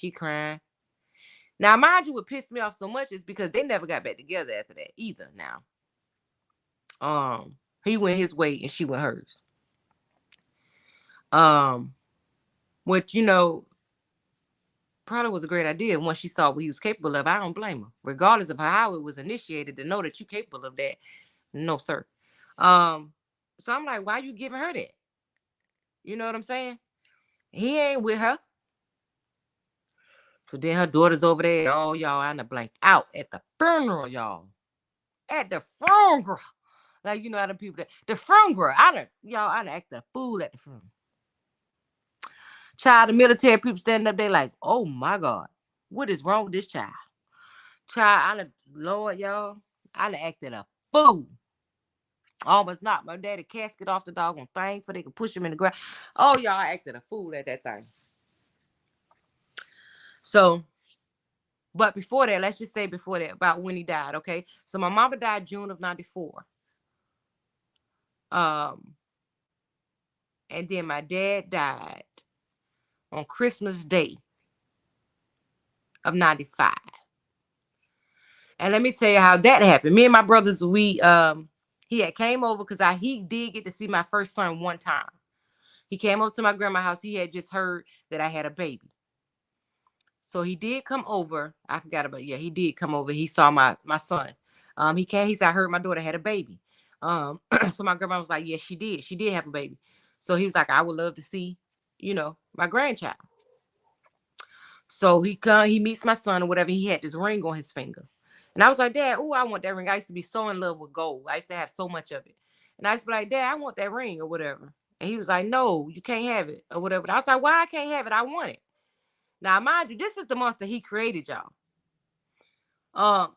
Now, mind you, what pissed me off so much is because they never got back together after that either. Now, he went his way and she went hers. Which, probably was a great idea once she saw what he was capable of. I don't blame her. Regardless of how it was initiated, to know that you're capable of that. No, sir. So I'm like, why you giving her that? You know what I'm saying? He ain't with her. So then her daughter's over there. Oh, y'all, I done blanked out at the funeral, y'all. At the funeral. Like, how the people the funeral. I done act a fool at the funeral. Child, the military people standing up there like, oh my God, what is wrong with this child? Lord, y'all, I done acted a fool. Almost knocked my daddy casket off the doggone thing so they could push him in the ground. Oh, y'all, I acted a fool at that thing. So, but before that, let's just say before that, about when he died, okay? So my mama died June of 94. And then my dad died on Christmas Day of 95. And let me tell you how that happened. Me and my brothers, he had came over because he did get to see my first son one time. He came over to my grandma's house. He had just heard that I had a baby. So he did come over. I forgot about, yeah, he did come over. He saw my son. He came, he said, I heard my daughter had a baby. So my grandma was like, yes, she did. She did have a baby. So he was like, I would love to see, my grandchild. So he meets my son or whatever. He had this ring on his finger. And I was like, Dad, oh, I want that ring. I used to be so in love with gold. I used to have so much of it. And I used to be like, Dad, I want that ring or whatever. And he was like, no, you can't have it or whatever. I was like, why I can't have it? I want it. Now, mind you, this is the monster he created, y'all.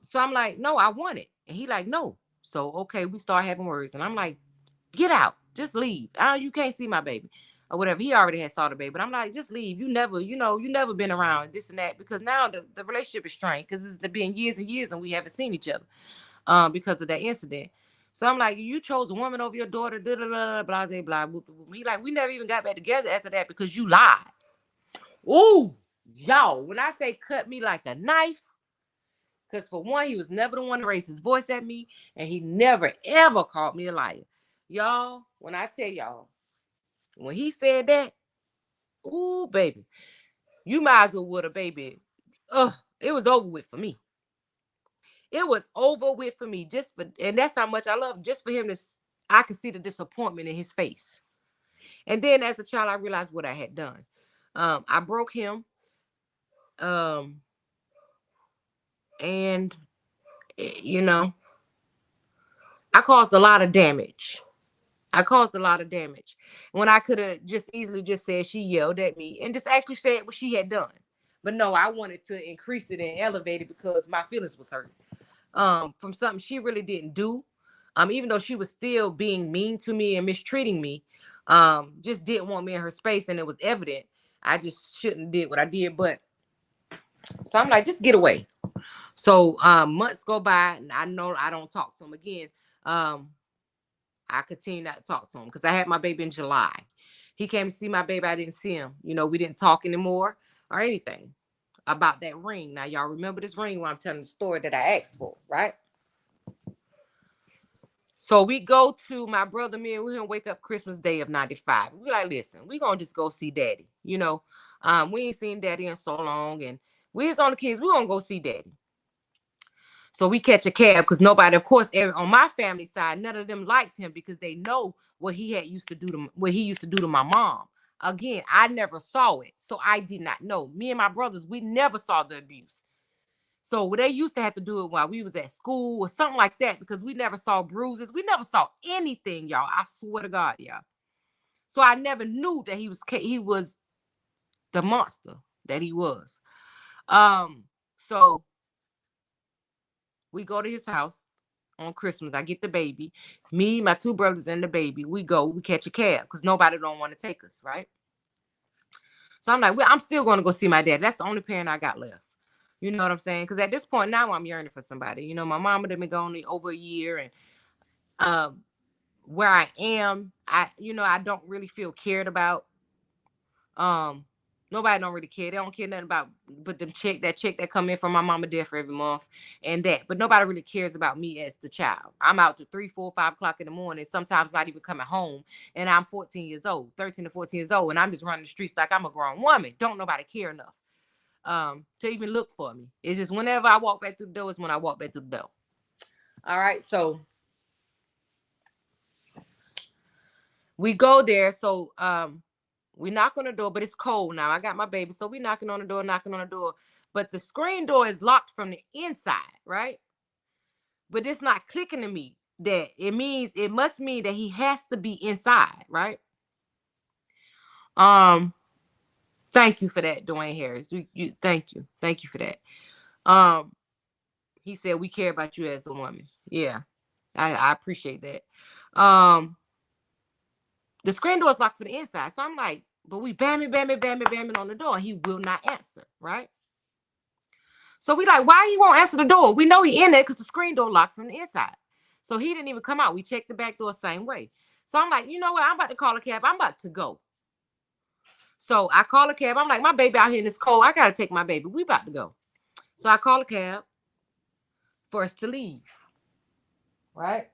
So I'm like, no, I want it. And he like, no. So, okay, we start having words. And I'm like, get out. Just leave. You can't see my baby. Or whatever. He already had saw the baby. But I'm like, just leave. You never been around this and that. Because now the relationship is strained. Because it's been years and years and we haven't seen each other. Because of that incident. So I'm like, you chose a woman over your daughter, blah, blah, blah, blah, blah, blah. He like, we never even got back together after that because you lied. Ooh, y'all, when I say cut me like a knife, because for one, he was never the one to raise his voice at me, and he never, ever called me a liar. Y'all, when I tell y'all, when he said that, ooh, baby, you might as well with a baby. It was over with for me. It was over with for me. And that's how much I love him. Just for him I could see the disappointment in his face. And then as a child, I realized what I had done. I broke him. And I caused a lot of damage. When I could have just easily just said she yelled at me and just actually said what she had done. But no, I wanted to increase it and elevate it because my feelings was hurt. From something she really didn't do. Even though she was still being mean to me and mistreating me, just didn't want me in her space, and it was evident. I just shouldn't did what I did, but so I'm like, just get away. So months go by, and I know I don't talk to him again. I continue not to talk to him because I had my baby in July. He came to see my baby. I didn't see him. We didn't talk anymore or anything about that ring. Now, y'all remember this ring when I'm telling the story that I asked for, right? So we go to my brother, me and him wake up Christmas Day of 95. We like, listen, we gonna just go see daddy. We ain't seen daddy in so long, and we is on the kids. We gonna go see daddy. So we catch a cab because nobody, of course, on my family side, none of them liked him because they know what he used to do to my mom. Again, I never saw it, so I did not know. Me and my brothers, we never saw the abuse. So they used to have to do it while we was at school or something like that because we never saw bruises. We never saw anything, y'all. I swear to God, y'all. So I never knew that he was the monster that he was. So we go to his house on Christmas. I get the baby. Me, my two brothers, and the baby. We catch a cab because nobody don't want to take us, right? So I'm like, well, I'm still going to go see my dad. That's the only parent I got left. You know what I'm saying? Because at this point now, I'm yearning for somebody. My mama had been gone over a year, and where I am, I don't really feel cared about. Nobody don't really care. They don't care nothing about but that check that come in from my mama death for every month and that. But nobody really cares about me as the child. I'm out to 3, 4, 5 o'clock in the morning, sometimes not even coming home. And I'm 14 years old, 13 to 14 years old, and I'm just running the streets like I'm a grown woman. Don't nobody care enough to even look for me. It's just whenever I walk back through the door is when I walk back through the door. All right, so we go there. So we knock on the door, but it's cold now. I got my baby, so we knocking on the door. But the screen door is locked from the inside, right? But it's not clicking to me that it must mean that he has to be inside, right? Thank you for that, Dwayne Harris. Thank you for that. He said we care about you as a woman. Yeah, I appreciate that. The screen door is locked from the inside, so I'm like, but we bamming on the door, and he will not answer, right? So we like, why he won't answer the door? We know he in there because the screen door locked from the inside. So he didn't even come out. We checked the back door same way. So I'm like, you know what? I'm about to call a cab. I'm about to go. So I call a cab. I'm like, my baby out here in this cold. I got to take my baby. We about to go. So I call a cab. for us to leave. Right?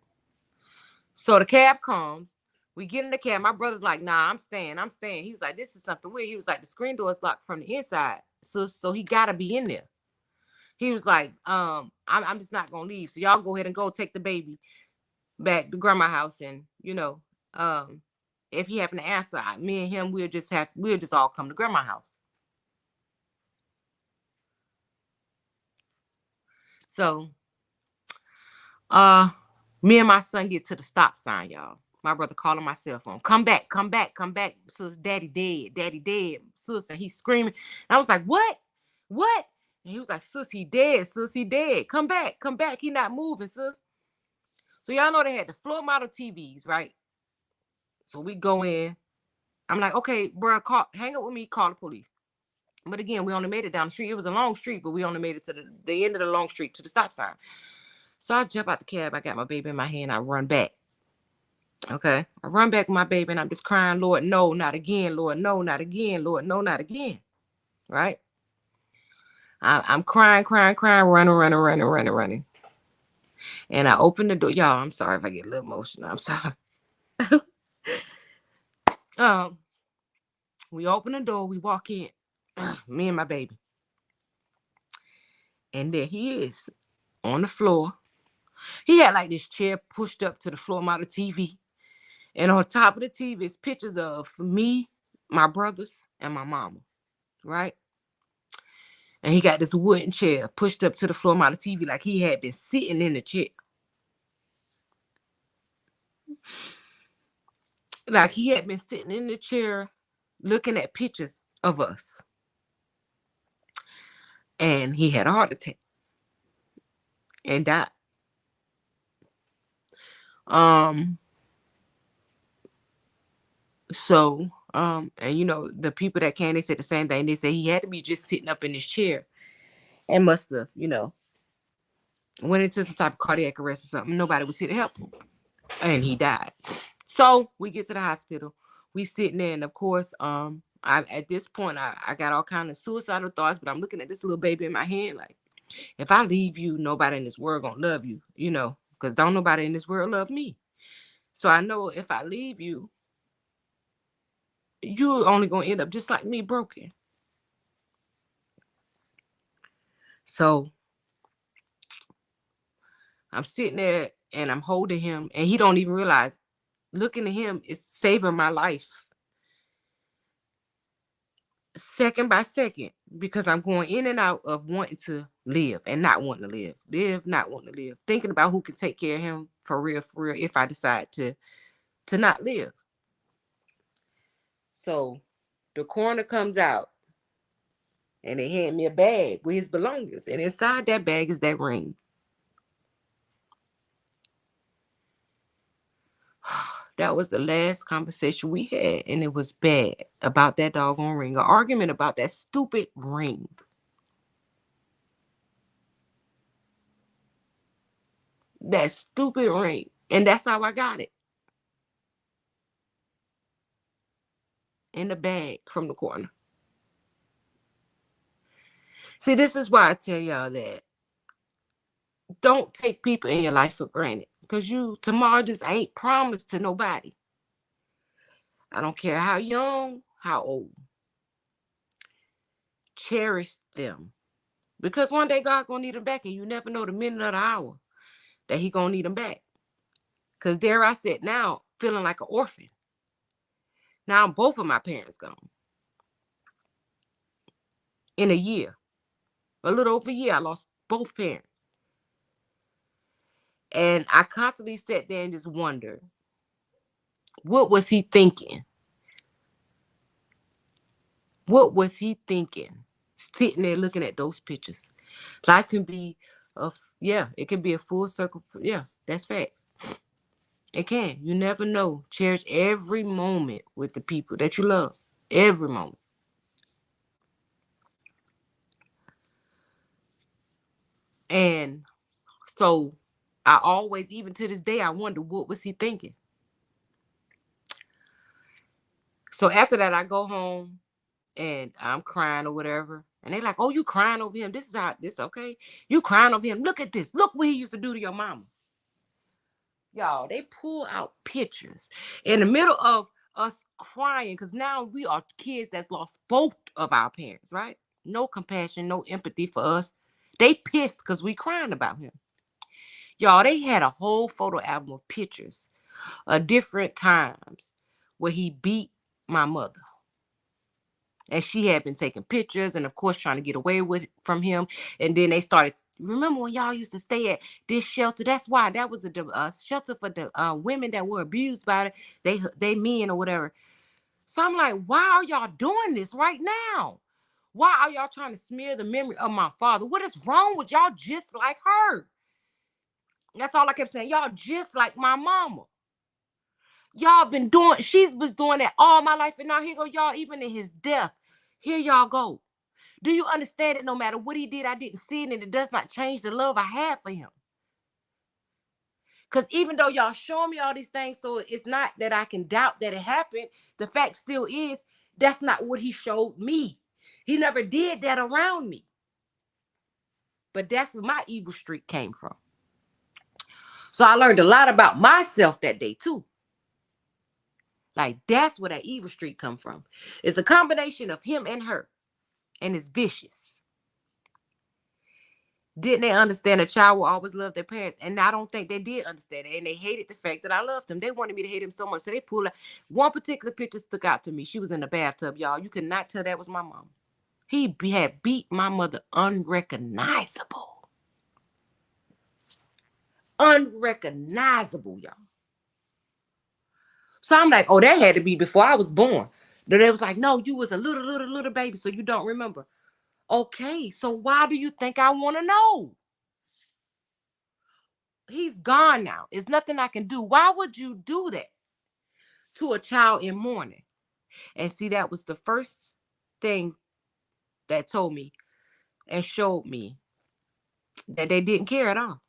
So the cab comes. We get in the cab. My brother's like, nah, I'm staying. I'm staying. He was like, this is something weird. He was like, the screen door is locked from the inside. So he gotta be in there. He was like, I'm just not gonna leave. So y'all go ahead and go take the baby back to grandma's house. And if he happen to answer, me and him, we'll just all come to grandma's house. So me and my son get to the stop sign, y'all. My brother calling my cell phone. Come back, come back, come back. Sis, daddy dead, daddy dead. Sis, and he's screaming. And I was like, what? What? And he was like, sis, he dead, sis, he dead. Come back, come back. He not moving, sis. So y'all know they had the floor model TVs, right? So we go in. I'm like, okay, bro, hang up with me, call the police. But again, we only made it down the street. It was a long street, but we only made it to the end of the long street to the stop sign. So I jump out the cab. I got my baby in my hand. I run back. Okay. I run back with my baby and I'm just crying, Lord, no, not again. Lord, no, not again. Lord, no, not again. Right? I'm crying, running. And I open the door. Y'all, I'm sorry if I get a little emotional. I'm sorry. We open the door. We walk in. Me and my baby. And there he is on the floor. He had like this chair pushed up to the floor model TV. And on top of the TV is pictures of me, my brothers, and my mama. Right? And he got this wooden chair pushed up to the floor model TV like he had been sitting in the chair. Like he had been sitting in the chair looking at pictures of us. And he had a heart attack and died. And the people that came, they said the same thing. They said he had to be just sitting up in his chair and must have, went into some type of cardiac arrest or something. Nobody was here to help him. And he died. So we get to the hospital. We sitting there, and of course, at this point I got all kind of suicidal thoughts, but I'm looking at this little baby in my hand like, if I leave you, nobody in this world gonna love you, because don't nobody in this world love me. So I know if I leave you, you're only gonna end up just like me, broken. So I'm sitting there and I'm holding him, and he don't even realize looking at him is saving my life. Second by second, because I'm going in and out of wanting to live and not wanting to live, not wanting to live, thinking about who can take care of him for real, if I decide to not live. So the coroner comes out and they hand me a bag with his belongings, and inside that bag is that ring. That was the last conversation we had, and it was bad about that doggone ring, an argument about that stupid ring. That stupid ring. And that's how I got it. In the bag from the corner. See, this is why I tell y'all that don't take people in your life for granted, because tomorrow just ain't promised to nobody. I don't care how young, how old. Cherish them, because one day God gonna need them back, and you never know the minute or the hour that he gonna need them back. Because there I sit now feeling like an orphan. Now both of my parents gone. In a year, a little over a year, I lost both parents. And I constantly sat there and just wondered, what was he thinking? What was he thinking? Sitting there looking at those pictures. Life can be it can be a full circle. Yeah, that's facts. It can. You never know. Cherish every moment with the people that you love. Every moment. And so I always, even to this day, I wonder, what was he thinking? So after that, I go home and I'm crying or whatever. And they like, oh, you crying over him. This is how this okay. You crying over him. Look at this. Look what he used to do to your mama. Y'all, they pull out pictures in the middle of us crying because now we are kids that's lost both of our parents, right? No compassion, no empathy for us. They pissed because we crying about him. Y'all, they had a whole photo album of pictures of different times where he beat my mother. And she had been taking pictures and, of course, trying to get away with from him. And then they started. Remember when y'all used to stay at this shelter? That's why that was a shelter for the women that were abused by it. They men or whatever. So I'm like, why are y'all doing this right now? Why are y'all trying to smear the memory of my father? What is wrong with y'all? Just like her. That's all I kept saying. Y'all just like my mama. Y'all been doing. She was doing that all my life, and now here go y'all. Even in his death, here y'all go. Do you understand that no matter what he did, I didn't see it, and it does not change the love I have for him? Because even though y'all showing me all these things, so it's not that I can doubt that it happened. The fact still is that's not what he showed me. He never did that around me. But that's where my evil streak came from. So I learned a lot about myself that day too. Like that's where that evil streak come from. It's a combination of him and her, and it's vicious. Didn't they understand a child will always love their parents? And I don't think they did understand it. And they hated the fact that I loved them. They wanted me to hate him so much. So they pulled out. One particular picture stuck out to me. She was in the bathtub, y'all. You could not tell that was my mom. He had beat my mother unrecognizable. Unrecognizable, y'all. So I'm like, oh, that had to be before I was born. Then they was like, no, you was a little baby, so you don't remember. Okay, so why do you think I want to know? He's gone now. There's nothing I can do. Why would you do that to a child in mourning? And see, that was the first thing that told me and showed me that they didn't care at all.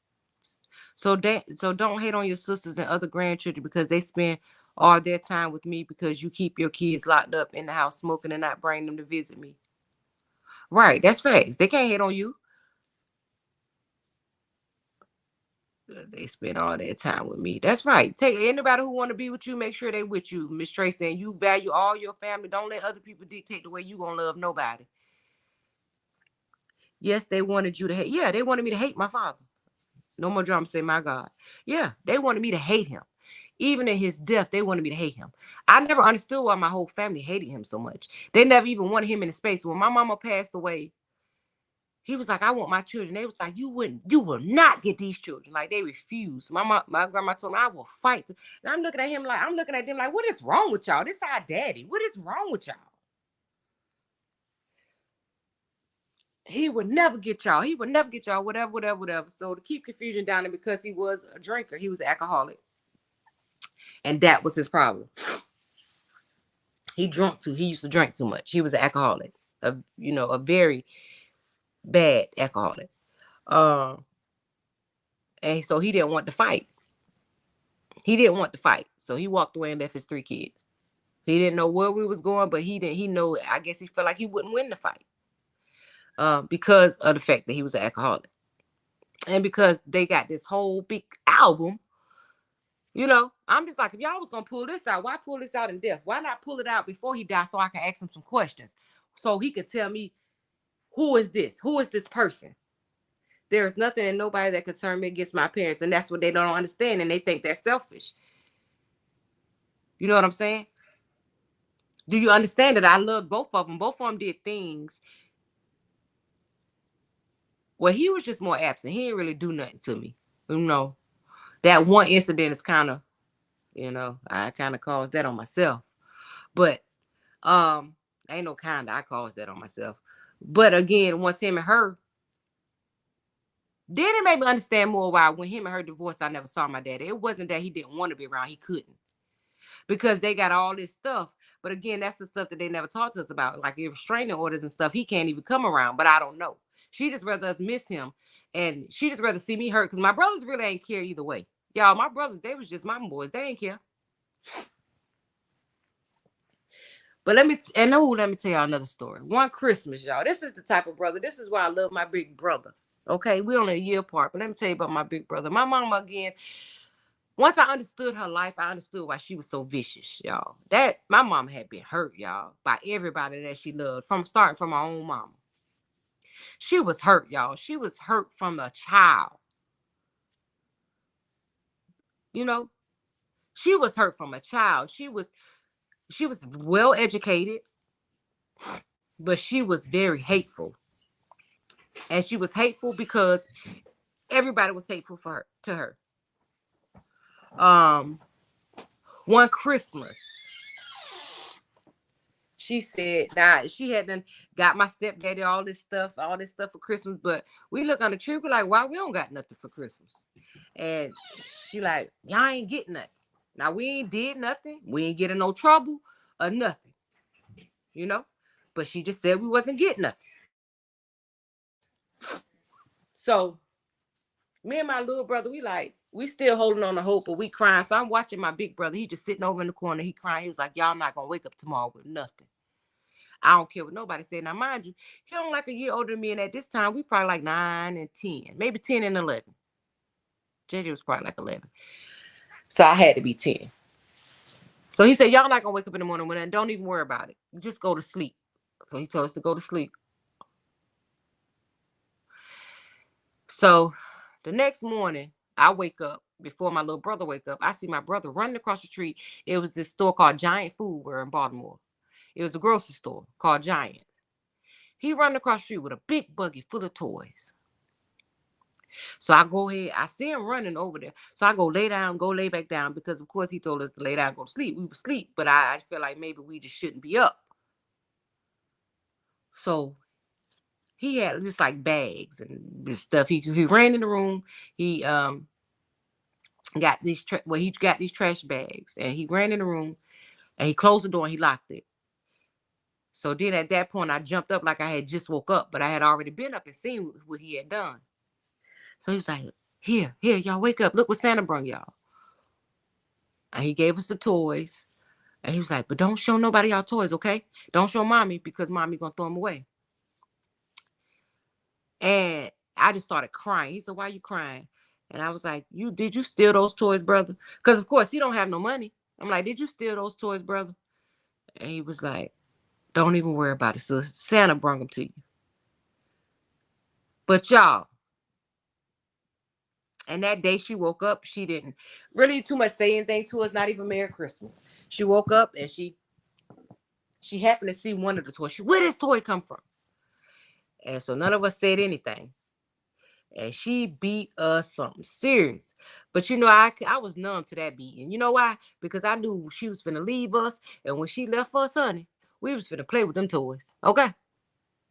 So don't hate on your sisters and other grandchildren because they spend all their time with me because you keep your kids locked up in the house smoking and not bring them to visit me. Right, that's facts. They can't hate on you. They spend all their time with me. That's right. Take anybody who want to be with you, make sure they with you, Miss Tracy. And you value all your family. Don't let other people dictate the way you gonna love nobody. Yes, they wanted you to hate. Yeah, they wanted me to hate my father. No more drama. Say my God. Yeah, they wanted me to hate him. Even in his death, they wanted me to hate him. I never understood why my whole family hated him so much. They never even wanted him in the space. When my mama passed away, he was like, I want my children. They was like, you will not get these children. Like they refused. My grandma told me, I will fight. And I'm looking at him like, I'm looking at them like, what is wrong with y'all? This is our daddy. What is wrong with y'all? He would never get y'all. He would never get y'all, whatever. So to keep confusion down, and because he was a drinker, he was an alcoholic. And that was his problem. He drunk too. He used to drink too much. He was an alcoholic. A very bad alcoholic. And so he didn't want to fight. He didn't want to fight. So he walked away and left his 3 kids. He didn't know where we was going, but he know, I guess he felt like he wouldn't win the fight. Because of the fact that he was an alcoholic. And because they got this whole big album, I'm just like, if y'all was going to pull this out, why pull this out in death? Why not pull it out before he died so I can ask him some questions? So he could tell me, who is this? Who is this person? There is nothing and nobody that could turn me against my parents. And that's what they don't understand. And they think they're selfish. You know what I'm saying? Do you understand that I love both of them? Both of them did things. Well, he was just more absent. He didn't really do nothing to me. That one incident is kind of, I kind of caused that on myself. But ain't no kind of, I caused that on myself. But again, once him and her, then it made me understand more why when him and her divorced, I never saw my daddy. It wasn't that he didn't want to be around. He couldn't. Because they got all this stuff. But again, that's the stuff that they never talked to us about. Like restraining orders and stuff. He can't even come around, but I don't know. She just rather us miss him. And she just rather see me hurt. Because my brothers really ain't care either way. Y'all, my brothers, they was just my boys. They ain't care. But let me tell y'all another story. One Christmas, y'all. This is the type of brother. This is why I love my big brother. Okay, we only a year apart, but let me tell you about my big brother. My mama again. Once I understood her life, I understood why she was so vicious, y'all. That my mama had been hurt, y'all, by everybody that she loved, from starting from my own mama. She was hurt, y'all. She was hurt from a child. You know, she was hurt from a child. She was well educated, but she was very hateful. And she was hateful because everybody was hateful for her to her. Um, one Christmas, she said, "Nah, she had done got my stepdaddy all this stuff for Christmas." But we look on the tree, we like, "Why we don't got nothing for Christmas?" And she like, "Y'all ain't getting nothing." Now we ain't did nothing. We ain't getting no trouble or nothing, you know. But she just said we wasn't getting nothing. So me and my little brother, we still holding on to hope, but we crying. So I'm watching my big brother. He just sitting over in the corner. He crying. He was like, "Y'all not gonna wake up tomorrow with nothing." I don't care what nobody said. Now, mind you, he only like a year older than me, and at this time we probably like 9 and 10, maybe 10 and 11. JJ was probably like 11, so I had to be 10. So he said, "Y'all not gonna wake up in the morning with that. Don't even worry about it. Just go to sleep." So he told us to go to sleep. So the next morning, I wake up before my little brother wake up. I see my brother running across the street. It was this store called Giant Foodware in Baltimore. It was a grocery store called Giant. He running across the street with a big buggy full of toys. So I go ahead. I see him running over there. So I go lay down, go lay back down because of course he told us to lay down, go to sleep. We would sleep, but I feel like maybe we just shouldn't be up. So he had just like bags and stuff. He ran in the room. He got he got these trash bags, and he ran in the room and he closed the door and he locked it. So then at that point I jumped up like I had just woke up, but I had already been up and seen what he had done. So he was like, here, y'all wake up. Look what Santa brought y'all. And he gave us the toys. And he was like, but don't show nobody y'all toys, okay? Don't show mommy because mommy gonna throw them away. And I just started crying. He said, why you crying? And I was like, did you steal those toys, brother? Because of course he don't have no money. I'm like, did you steal those toys, brother? And he was like, don't even worry about it. So Santa brought them to you. But y'all, and that day she woke up, she didn't really too much say anything to us, not even Merry Christmas. She woke up and she happened to see one of the toys. Where did this toy come from? And so none of us said anything. And she beat us something serious. But I was numb to that beating. You know why? Because I knew she was finna leave us. And when she left us, honey, we was finna play with them toys. Okay?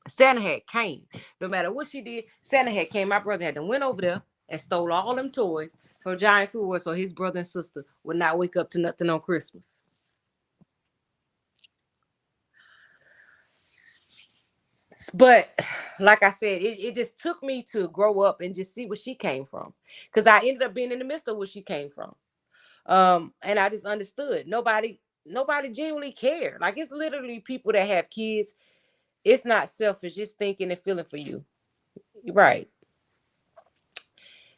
Santa had came. No matter what she did, Santa had came. My brother had to went over there and stole all them toys from Giant Food so his brother and sister would not wake up to nothing on Christmas. But like I said, it just took me to grow up and just see where she came from. Because I ended up being in the midst of where she came from. And I just understood. Nobody genuinely cared. Like it's literally people that have kids. It's not selfish, just thinking and feeling for you. Right.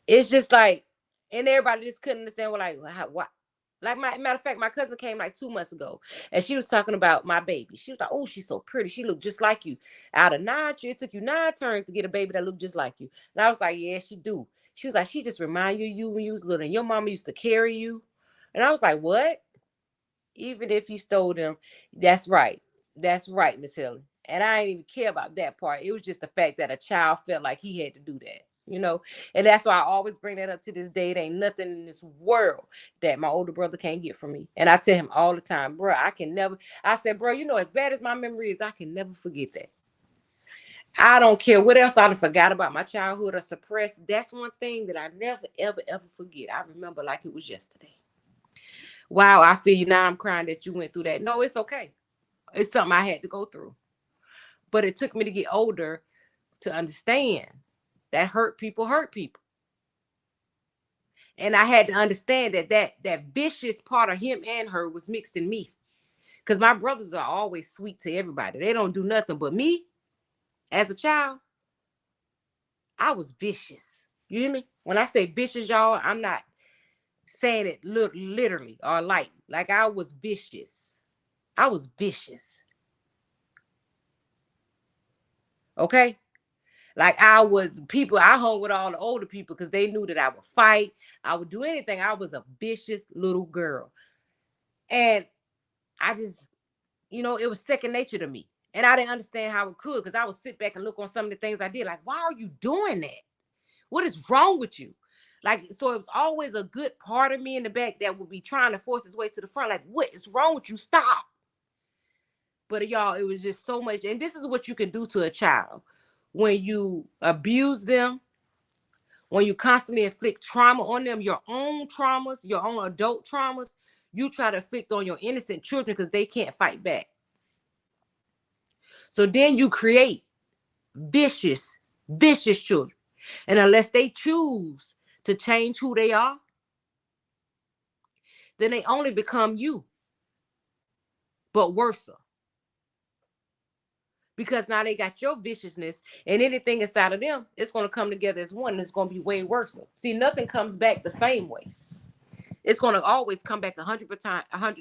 It's just like, and everybody just couldn't understand what, like, how, what. Like, matter of fact, my cousin came like 2 months ago, and she was talking about my baby. She was like, "Oh, she's so pretty. She looked just like you." Out of 9, it took you 9 turns to get a baby that looked just like you. And I was like, "Yeah, she do." She was like, "She just remind you of you when you was little, and your mama used to carry you." And I was like, "What?" Even if he stole them, that's right. That's right, Miss Helen. And I didn't even care about that part. It was just the fact that a child felt like he had to do that. And that's why I always bring that up to this day. It ain't nothing in this world that my older brother can't get from me. And I tell him all the time, bro, I can never, I said, bro, as bad as my memory is, I can never forget that. I don't care what else I done forgot about my childhood or suppressed. That's one thing that I never, ever, ever forget. I remember like it was yesterday. Wow, I feel you now. I'm crying that you went through that. No, it's okay. It's something I had to go through. But it took me to get older to understand that hurt people hurt people. And I had to understand that vicious part of him and her was mixed in me. Because my brothers are always sweet to everybody. They don't do nothing. But me, as a child, I was vicious. You hear me? When I say vicious, y'all, I'm not saying it literally or light. Like I was vicious. I was vicious. Okay? Like I was people, I hung with all the older people because they knew that I would fight. I would do anything. I was a vicious little girl. And I just, it was second nature to me. And I didn't understand how it could because I would sit back and look on some of the things I did. Like, why are you doing that? What is wrong with you? Like, so it was always a good part of me in the back that would be trying to force its way to the front. Like, what is wrong with you? Stop. But y'all, it was just so much. And this is what you can do to a child. When you abuse them, when you constantly inflict trauma on them, your own traumas, your own adult traumas, you try to inflict on your innocent children because they can't fight back. So then you create vicious children. And unless they choose to change who they are, then they only become you, but worse. Because now they got your viciousness, and anything inside of them, it's going to come together as one, and it's going to be way worse. See, nothing comes back the same way. It's going to always come back 100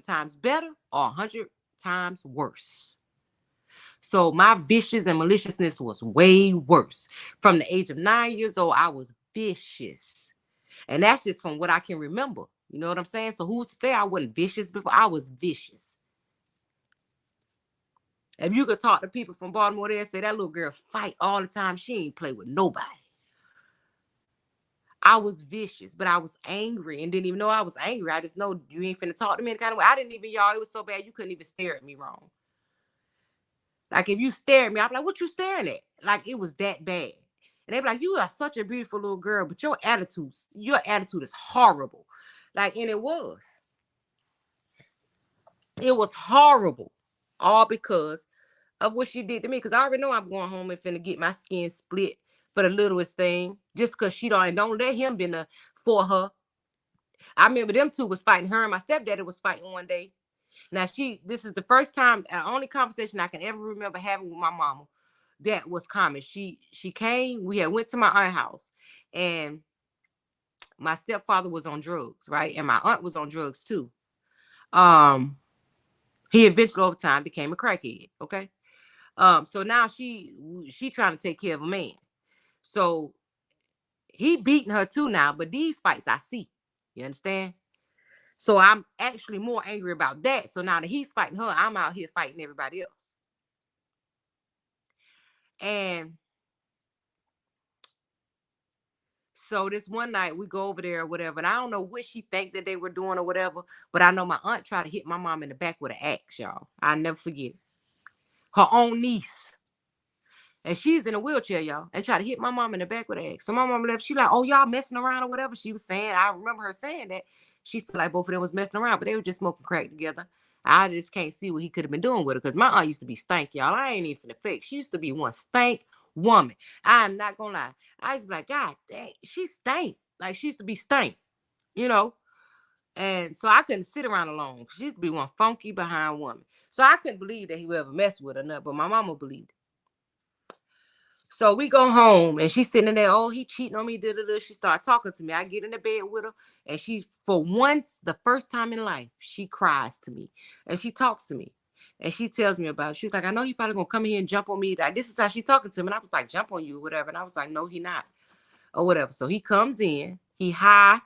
times better or 100 times worse. So my vicious and maliciousness was way worse. From the age of 9 years old, I was vicious. And that's just from what I can remember. You know what I'm saying? So who's to say I wasn't vicious before? I was vicious. If you could talk to people from Baltimore, they'd say that little girl fight all the time. She ain't play with nobody. I was vicious, but I was angry and didn't even know I was angry. I just know you ain't finna talk to me any kind of way. I didn't even, y'all, it was so bad you couldn't even stare at me wrong. Like if you stare at me, I'd be like, what you staring at? Like it was that bad. And they'd be like, you are such a beautiful little girl, but your attitude is horrible. Like, and it was. It was horrible. All because of what she did to me. Because I already know I'm going home and finna get my skin split for the littlest thing. Just because she don't let him be there for her. I remember them two was fighting. Her and my stepdaddy was fighting one day. Now this is the first time, only conversation I can ever remember having with my mama that was common. She came, we had went to my aunt's house, and my stepfather was on drugs, right? And my aunt was on drugs too. He eventually over time became a crackhead, okay? So now she trying to take care of a man. So he beating her too now, but these fights I see. You understand? So I'm actually more angry about that. So now that he's fighting her, I'm out here fighting everybody else. And so this one night we go over there or whatever, and I don't know what she think that they were doing or whatever, but I know my aunt tried to hit my mom in the back with an axe, y'all. I'll never forget. Her own niece. And she's in a wheelchair, y'all, and tried to hit my mom in the back with an axe. So my mom left. She like, oh, y'all messing around or whatever she was saying. I remember her saying that. She felt like both of them was messing around, but they were just smoking crack together. I just can't see what he could have been doing with her because my aunt used to be stank, y'all. I ain't even finna fake. She used to be one stank woman. I'm not gonna lie. I used to be like, God dang, she stank. Like she used to be stank, you know. And so I couldn't sit around alone. She used to be one funky behind woman. So I couldn't believe that he would ever mess with her, nothing, but my mama believed it. So we go home and she's sitting there, oh, he cheating on me. She started talking to me. I get in the bed with her and she, for once, the first time in life, she cries to me and she talks to me and she tells me about it. She was like, I know you probably gonna come in here and jump on me. Like, this is how she talking to me. And I was like, jump on you or whatever. And I was like, no, he not or whatever. So he comes in, he high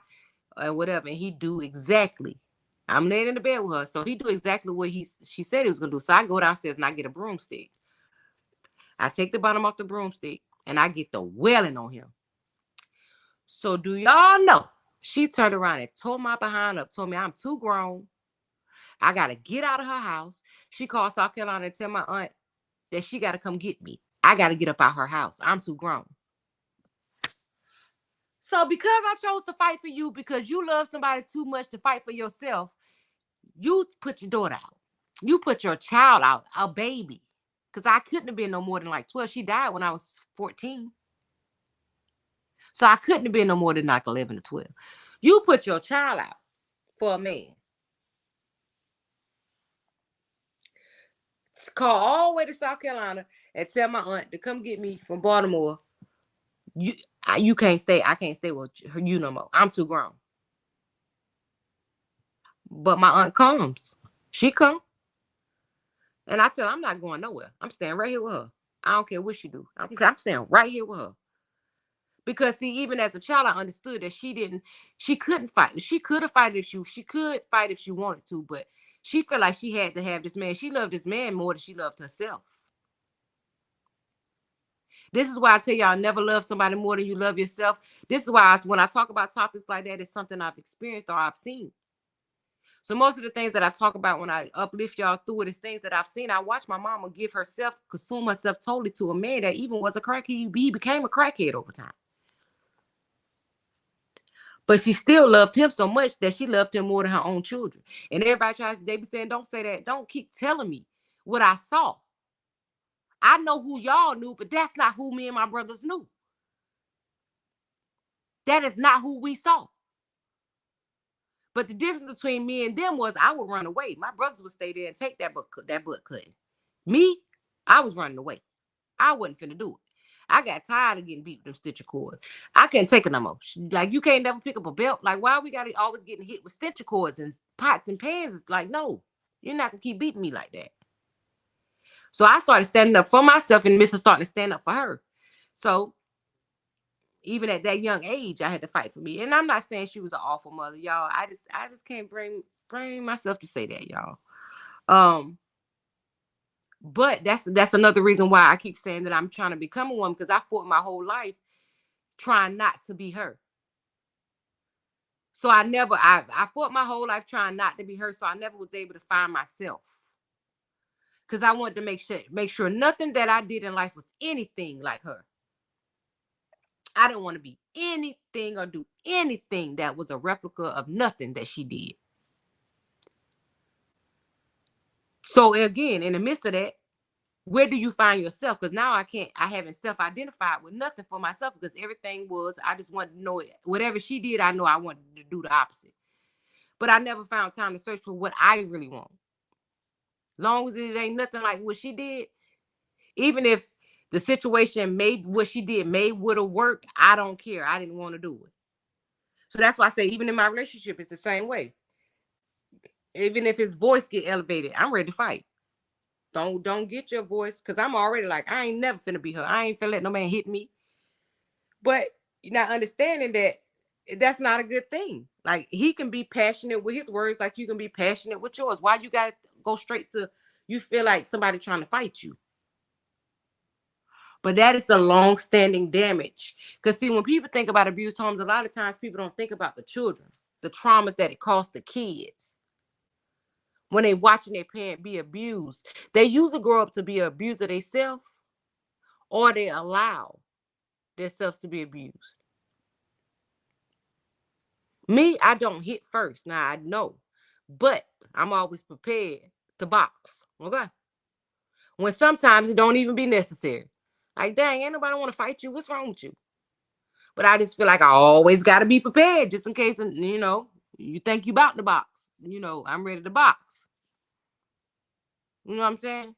or whatever, and he do exactly. I'm laying in the bed with her. So he do exactly what she said he was gonna do. So I go downstairs and I get a broomstick. I take the bottom off the broomstick and I get the wailing on him. So do y'all know? She turned around and tore my behind up, told me I'm too grown. I got to get out of her house. She called South Carolina and tell my aunt that she got to come get me. I got to get up out her house. I'm too grown. So because I chose to fight for you, because you love somebody too much to fight for yourself, you put your daughter out. You put your child out, a baby. Because I couldn't have been no more than like 12. She died when I was 14. So I couldn't have been no more than like 11 or 12. You put your child out for a man. call all the way to South Carolina and tell my aunt to come get me from Baltimore. You can't stay. I can't stay with you no more. I'm too grown. But my aunt comes. She come. And I tell her I'm not going nowhere. I'm staying right here with her. I don't care what she do. I'm staying right here with her. Because see, even as a child, I understood that she couldn't fight. She could have fight if she could fight if she wanted to, but she felt like she had to have this man. She loved this man more than she loved herself. This is why I tell y'all never love somebody more than you love yourself. This is why when I talk about topics like that, it's something I've experienced or I've seen. So most of the things that I talk about when I uplift y'all through it is things that I've seen. I watched my mama consume herself totally to a man that even was a crackhead. He became a crackhead over time. But she still loved him so much that she loved him more than her own children. And everybody they be saying, don't say that. Don't keep telling me what I saw. I know who y'all knew, but that's not who me and my brothers knew. That is not who we saw. But the difference between me and them was I would run away. My brothers would stay there and take that butt cutting. Me, I was running away. I wasn't finna do it. I got tired of getting beat with them stitcher cords. I couldn't take it no more. Like, you can't never pick up a belt. Like, why we gotta always getting hit with stitcher cords and pots and pans? It's like, no, you're not gonna keep beating me like that. So I started standing up for myself, and Mrs. started to stand up for her. So even at that young age, I had to fight for me. And I'm not saying she was an awful mother, y'all. I just can't bring myself to say that, y'all. But that's another reason why I keep saying that I'm trying to become a woman, because I fought my whole life trying not to be her. So I fought my whole life trying not to be her. So I never was able to find myself, because I wanted to make sure nothing that I did in life was anything like her. I didn't want to be anything or do anything that was a replica of nothing that she did. So again, in the midst of that, where do you find yourself? Because now I haven't self-identified with nothing for myself, because everything was, I just wanted to know it. Whatever she did, I know I wanted to do the opposite. But I never found time to search for what I really want. Long as it ain't nothing like what she did, even if the situation what she did would have worked, I don't care. I didn't want to do it. So that's why I say, even in my relationship, it's the same way. Even if his voice get elevated, I'm ready to fight. Don't get your voice, because I'm already like, I ain't never finna be her. I ain't finna let no man hit me. But you're not understanding that that's not a good thing. Like, he can be passionate with his words like you can be passionate with yours. Why you gotta go straight to, you feel like somebody trying to fight you? But that is the long-standing damage. Because see, when people think about abused homes, a lot of times people don't think about the children, the traumas that it costs the kids when they watching their parent be abused. They usually grow up to be an abuser themselves, or they allow themselves to be abused. Me, I don't hit first. Now, I know, but I'm always prepared to box. Okay? When sometimes it don't even be necessary. Like, dang, ain't nobody want to fight you. What's wrong with you? But I just feel like I always got to be prepared, just in case, you think you about to box. I'm ready to box. You know what I'm saying?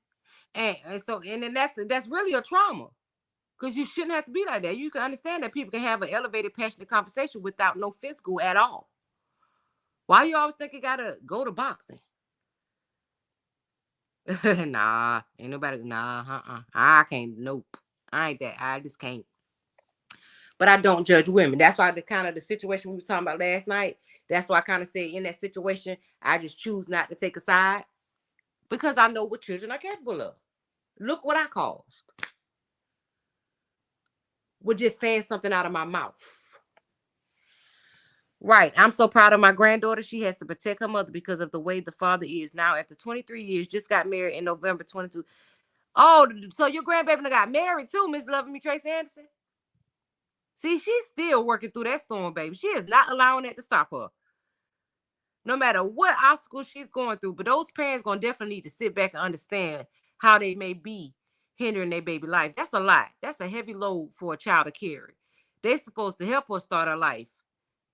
And then that's really a trauma, because you shouldn't have to be like that. You can understand that people can have an elevated, passionate conversation without no physical at all. Why you always think you gotta go to boxing? Nah, ain't nobody. Nah, I can't. Nope, I ain't that. I just can't. But I don't judge women. That's why the situation we were talking about last night. That's why I kind of said, in that situation, I just choose not to take a side, because I know what children are capable of. Look what I caused with just saying something out of my mouth. Right. I'm so proud of my granddaughter. She has to protect her mother because of the way the father is now. After 23 years, just got married in November 22. Oh, so your grandbaby got married too, Miss Loving Me, Tracy Anderson. See, she's still working through that storm, baby. She is not allowing that to stop her. No matter what obstacle she's going through. But those parents going to definitely need to sit back and understand how they may be hindering their baby life. That's a lot. That's a heavy load for a child to carry. They're supposed to help her start her life,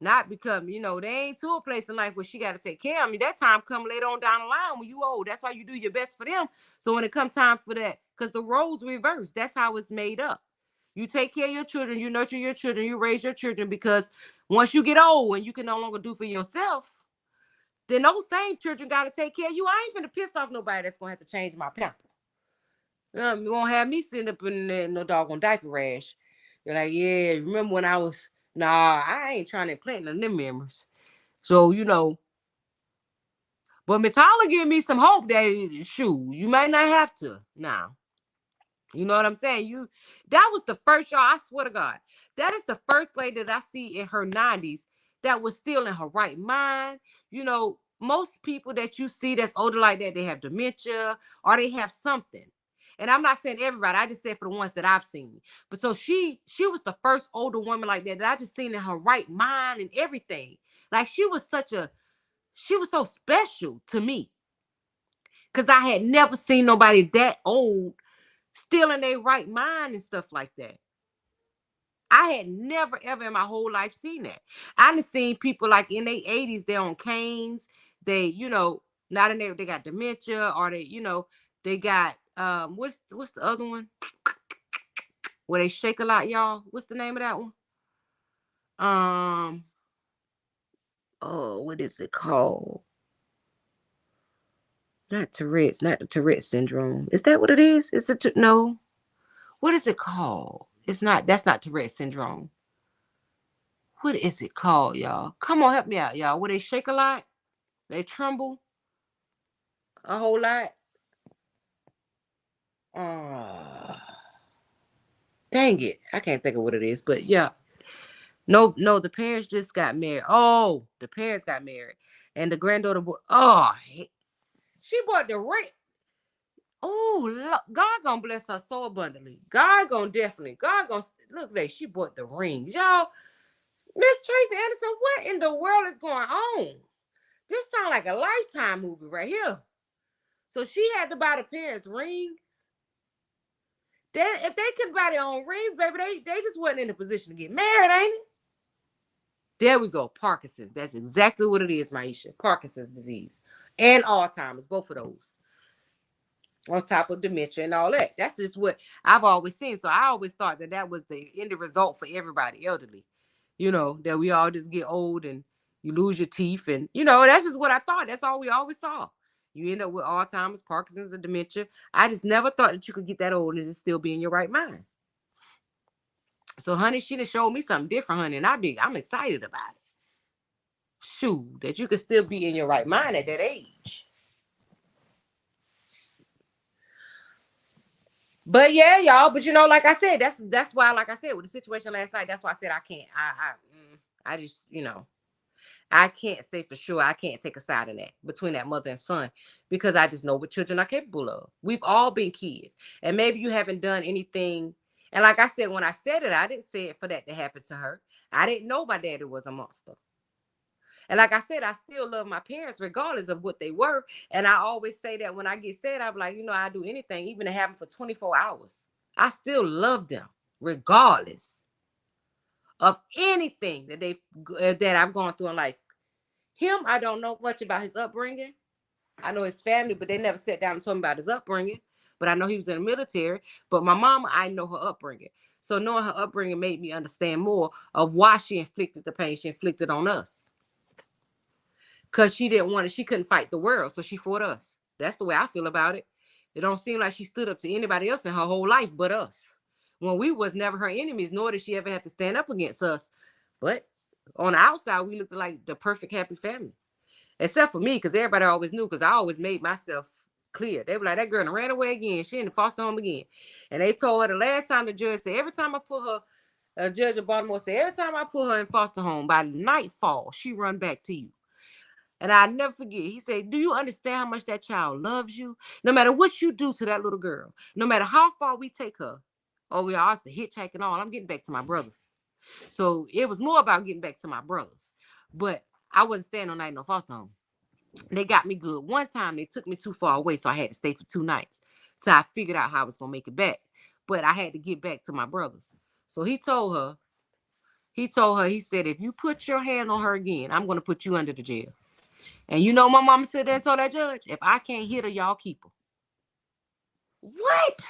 Not become, they ain't to a place in life where she got to take care of me. That time come later on down the line when you old. That's why you do your best for them. So when it come time for that, because the roles reverse, that's how it's made up. You take care of your children, you nurture your children, you raise your children, because once you get old and you can no longer do for yourself, then those same children got to take care of you. I ain't finna piss off nobody that's gonna have to change my pamper. You won't have me sitting up in no doggone diaper rash. You're like, yeah, remember when I was, nah, I ain't trying to implant none of them memories. So, but Miss Holler gave me some hope that, shoot, you might not have to now. You know what I'm saying? That was the first, y'all, I swear to God, that is the first lady that I see in her 90s that was still in her right mind. Most people that you see that's older like that, they have dementia or they have something. And I'm not saying everybody, I just said for the ones that I've seen. But so she was the first older woman like that I just seen in her right mind and everything. Like she was so special to me. Because I had never seen nobody that old still in their right mind and stuff like that. I had never, ever in my whole life seen that. I done seen people like in their 80s, they're on canes. They, not in there, they got dementia, or they got, what's the other one? Where they shake a lot, y'all. What's the name of that one? What is it called? Not Tourette's, not the Tourette syndrome. Is that what it is? No. What is it called? That's not Tourette syndrome. What is it called, y'all? Come on, help me out, y'all. Where they shake a lot? They tremble a whole lot? Dang it. I can't think of what it is, but yeah. No, the parents just got married. Oh, the parents got married. And the granddaughter, she bought the ring. Oh, God gonna bless her so abundantly. God gonna, look, she bought the rings. Y'all, Miss Tracy Anderson, what in the world is going on? This sounds like a Lifetime movie right here. So she had to buy the parents rings. If they could buy their own rings, baby, they just wasn't in a position to get married, ain't it? There we go. Parkinson's. That's exactly what it is, Maisha. Parkinson's disease. And Alzheimer's, both of those. On top of dementia and all that. That's just what I've always seen. So I always thought that was the end result for everybody elderly. That we all just get old and you lose your teeth. And, that's just what I thought. That's all we always saw. You end up with Alzheimer's, Parkinson's, and dementia. I just never thought that you could get that old and just still be in your right mind. So, honey, she done showed me something different, honey, and I'm excited about it. Shoot, that you could still be in your right mind at that age. But yeah, y'all. But like I said, that's why, like I said, with the situation last night, that's why I said I can't. I just, I can't say for sure. I can't take a side in that between that mother and son, because I just know what children are capable of. We've all been kids, and maybe you haven't done anything. And like I said, when I said it, I didn't say it for that to happen to her. I didn't know my daddy was a monster. And like I said, I still love my parents regardless of what they were. And I always say that when I get sad, I'm like, I do anything, even to have them for 24 hours. I still love them regardless of anything that I've gone through in life. Him, I don't know much about his upbringing. I know his family, but they never sat down and told me about his upbringing. But I know he was in the military. But my mama, I know her upbringing. So knowing her upbringing made me understand more of why she inflicted the pain she inflicted on us. Because she couldn't fight the world, so she fought us. That's the way I feel about it. It don't seem like she stood up to anybody else in her whole life but us. When we was never her enemies, nor did she ever have to stand up against us. But on the outside, we looked like the perfect happy family. Except for me, because everybody always knew, because I always made myself clear. They were like, that girl ran away again. She in the foster home again. And they told her the last time, the judge said, every time I put her, Judge of Baltimore said, every time I put her in foster home, by nightfall, she run back to you. And I'll never forget, he said, do you understand how much that child loves you? No matter what you do to that little girl, no matter how far we take her, we are the hitchhike and all, I'm getting back to my brothers. So it was more about getting back to my brothers. But I wasn't staying on night in no foster home. They got me good. One time they took me too far away, so I had to stay for 2 nights till I figured out how I was going to make it back. But I had to get back to my brothers. So he told her, He told her, he said, if you put your hand on her again, I'm going to put you under the jail. And you know, my mama said there and told that judge, if I can't hit her, y'all keep her. What?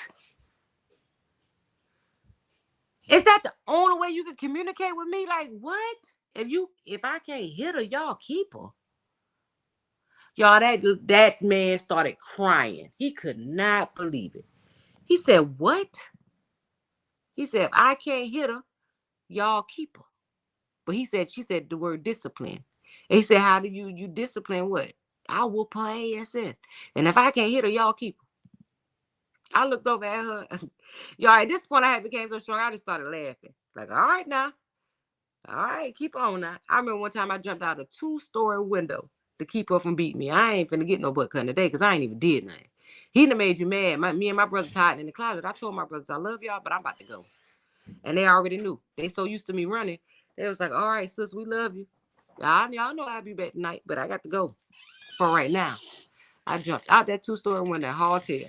Is that the only way you can communicate with me? Like, what? If I can't hit her, y'all keep her. Y'all, that man started crying. He could not believe it. He said, what? He said, if I can't hit her, y'all keep her. But she said the word discipline. And he said, how do you discipline what? I whoop her ass. And if I can't hit her, y'all keep her. I looked over at her. Y'all, at this point, I had became so strong, I just started laughing. Like, all right now. All right, keep on now. I remember one time I jumped out a 2-story window to keep her from beating me. I ain't finna get no butt cutting today because I ain't even did nothing. He done made you mad. Me and my brothers hiding in the closet. I told my brothers, I love y'all, but I'm about to go. And they already knew. They so used to me running. They was like, all right, sis, we love you. Y'all know I'll be back tonight, but I got to go for right now. I jumped out that 2-story window, hardtail.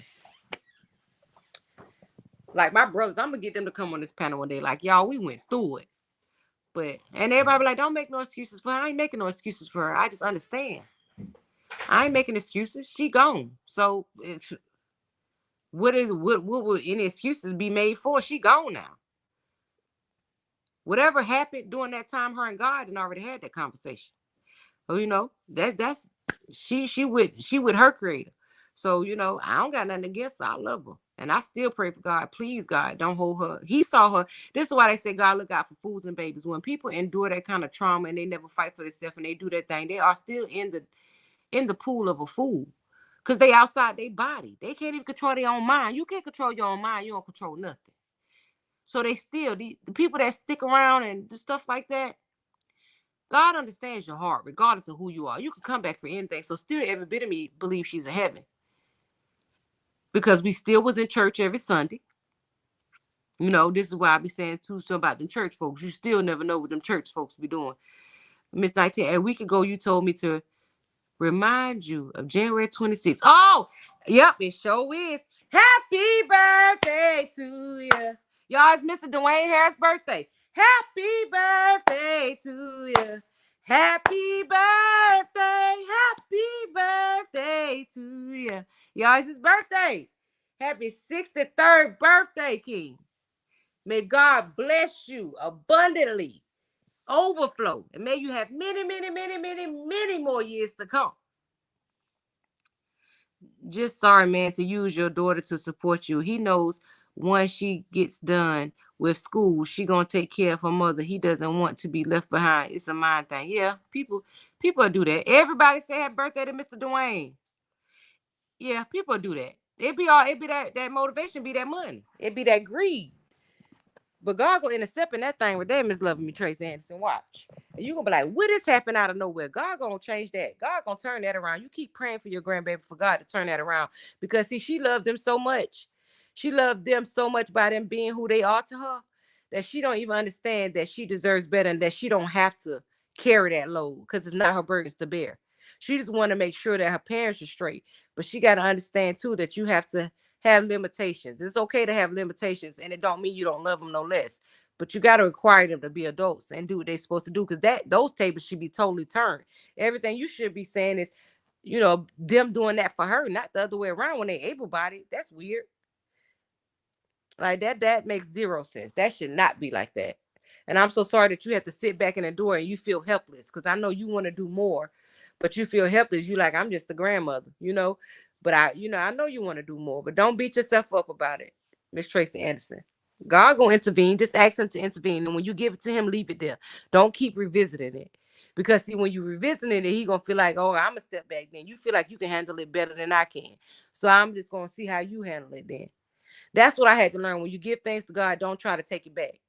Like my brothers, I'm gonna get them to come on this panel one day. Like, y'all, we went through it. And everybody be like, don't make no excuses for her. I ain't making no excuses for her. I just understand. I ain't making excuses. She gone. So what would any excuses be made for? She gone now. Whatever happened during that time, her and God had already had that conversation. So, you know, that's she with her creator. So, you know, I don't got nothing against her. I love her. And I still pray for God. Please, God, don't hold her. He saw her. This is why they say God look out for fools and babies. When people endure that kind of trauma and they never fight for themselves and they do that thing, they are still in the pool of a fool. Because they outside their body. They can't even control their own mind. You can't control your own mind. You don't control nothing. So they still, the people that stick around and do stuff like that, God understands your heart, regardless of who you are. You can come back for anything. So still, every bit of me believes she's in heaven. Because we still was in church every Sunday. You know, this is why I be saying too something about them church folks. You still never know what them church folks be doing. Miss 19, a week ago, you told me to remind you of January 26th. Oh, yep, it sure is. Happy birthday to you. Y'all, it's Mr. Dwayne Harris' birthday. Happy birthday to you. Happy birthday. Happy birthday to you. Y'all, it's his birthday. Happy 63rd birthday, King. May God bless you abundantly, overflow, and may you have many, many, many, many, many more years to come. Just sorry, man, to use your daughter to support you. He knows once she gets done with school, she gonna take care of her mother. He doesn't want to be left behind. It's a mind thing. Yeah, people do that. Everybody say happy birthday to Mr. Dwayne. Yeah, people do that. It be that motivation, be that money. It be that greed. But God gonna intercept in that thing with that, Miss Loving Me, Tracy Anderson. Watch. And you gonna be like, what is happening out of nowhere? God gonna change that. God gonna turn that around. You keep praying for your grandbaby for God to turn that around. Because see, she loved them so much. She loved them so much by them being who they are to her that she don't even understand that she deserves better and that she don't have to carry that load because it's not her burdens to bear. She just want to make sure that her parents are straight. But she got to understand too that you have to have limitations. It's okay to have limitations, and it don't mean you don't love them no less. But you got to require them to be adults and do what they're supposed to do, because those tables should be totally turned. Everything you should be saying is, you know, them doing that for her, not the other way around when they able-bodied. That's weird. Like that makes zero sense. That should not be like that. And I'm so sorry that you have to sit back and endure and you feel helpless, because I know you want to do more, but you feel helpless. You like, I'm just the grandmother, you know. But I know you want to do more, but don't beat yourself up about it, Miss Tracy Anderson. God gonna intervene. Just ask him to intervene. And when you give it to him, leave it there. Don't keep revisiting it. Because see, when you revisiting it, he gonna feel like, oh, I'm a step back then. You feel like you can handle it better than I can. So I'm just gonna see how you handle it then. That's what I had to learn. When you give things to God, don't try to take it back.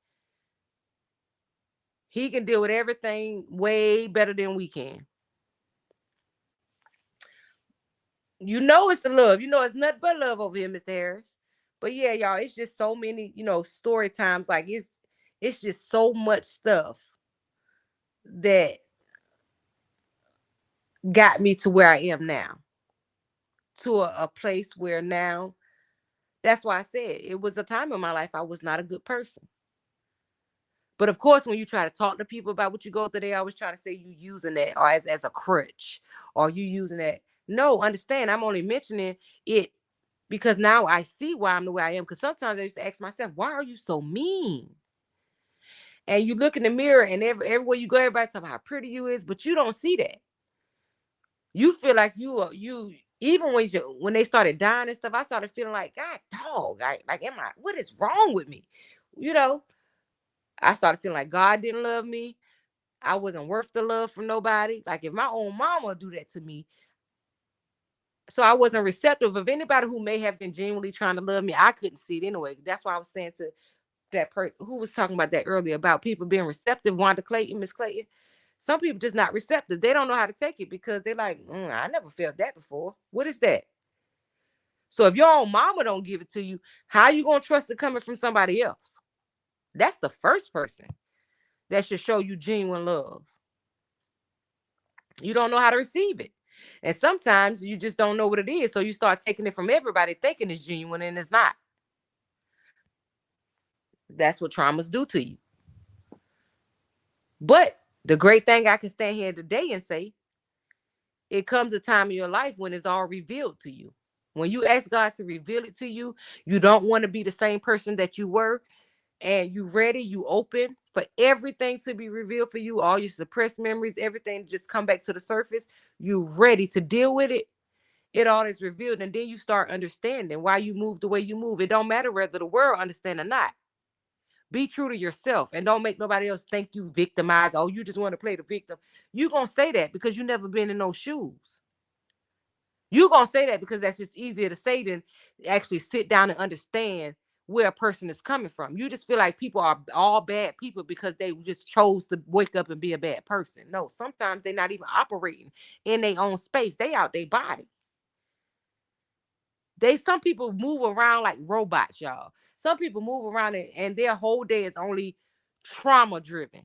He can deal with everything way better than we can. You know it's the love. You know it's nothing but love over here, Mr. Harris. But yeah, y'all, it's just so many, story times. Like it's just so much stuff that got me to where I am now. To a place where now, that's why I said it was a time in my life I was not a good person. But of course, when you try to talk to people about what you go through, they always try to say you using that or as a crutch or you using that. No, understand, I'm only mentioning it because now I see why I'm the way I am. Because sometimes I used to ask myself, why are you so mean? And you look in the mirror and everywhere you go, everybody talk about how pretty you is, but you don't see that. You feel like you even when they started dying and stuff, I started feeling like, God dog, what is wrong with me? You know, I started feeling like God didn't love me. I wasn't worth the love from nobody. Like if my own mama do that to me, so I wasn't receptive of anybody who may have been genuinely trying to love me. I couldn't see it anyway. That's why I was saying to that person who was talking about that earlier about people being receptive. Wanda Clayton, Miss Clayton. Some people just not receptive. They don't know how to take it because they're like, I never felt that before. What is that? So if your own mama don't give it to you, how you gonna trust it coming from somebody else? That's the first person that should show you genuine love. You don't know how to receive it. And sometimes you just don't know what it is. So you start taking it from everybody thinking it's genuine and it's not. That's what traumas do to you. But the great thing I can stand here today and say, it comes a time in your life when it's all revealed to you. When you ask God to reveal it to you, you don't want to be the same person that you were. And you ready, you open for everything to be revealed for you, all your suppressed memories, everything just come back to the surface. You ready to deal with it. It all is revealed, and then you start understanding why you move the way you move. It don't matter whether the world understand or not. Be true to yourself and don't make nobody else think you victimized. Oh, you just want to play the victim. You gonna say that because you never been in those shoes. You gonna say that because that's just easier to say than actually sit down and understand where a person is coming from. You just feel like people are all bad people because they just chose to wake up and be a bad person. No, sometimes they're not even operating in their own space. They out their body. Some people move around like robots, y'all. Some people move around and their whole day is only trauma driven.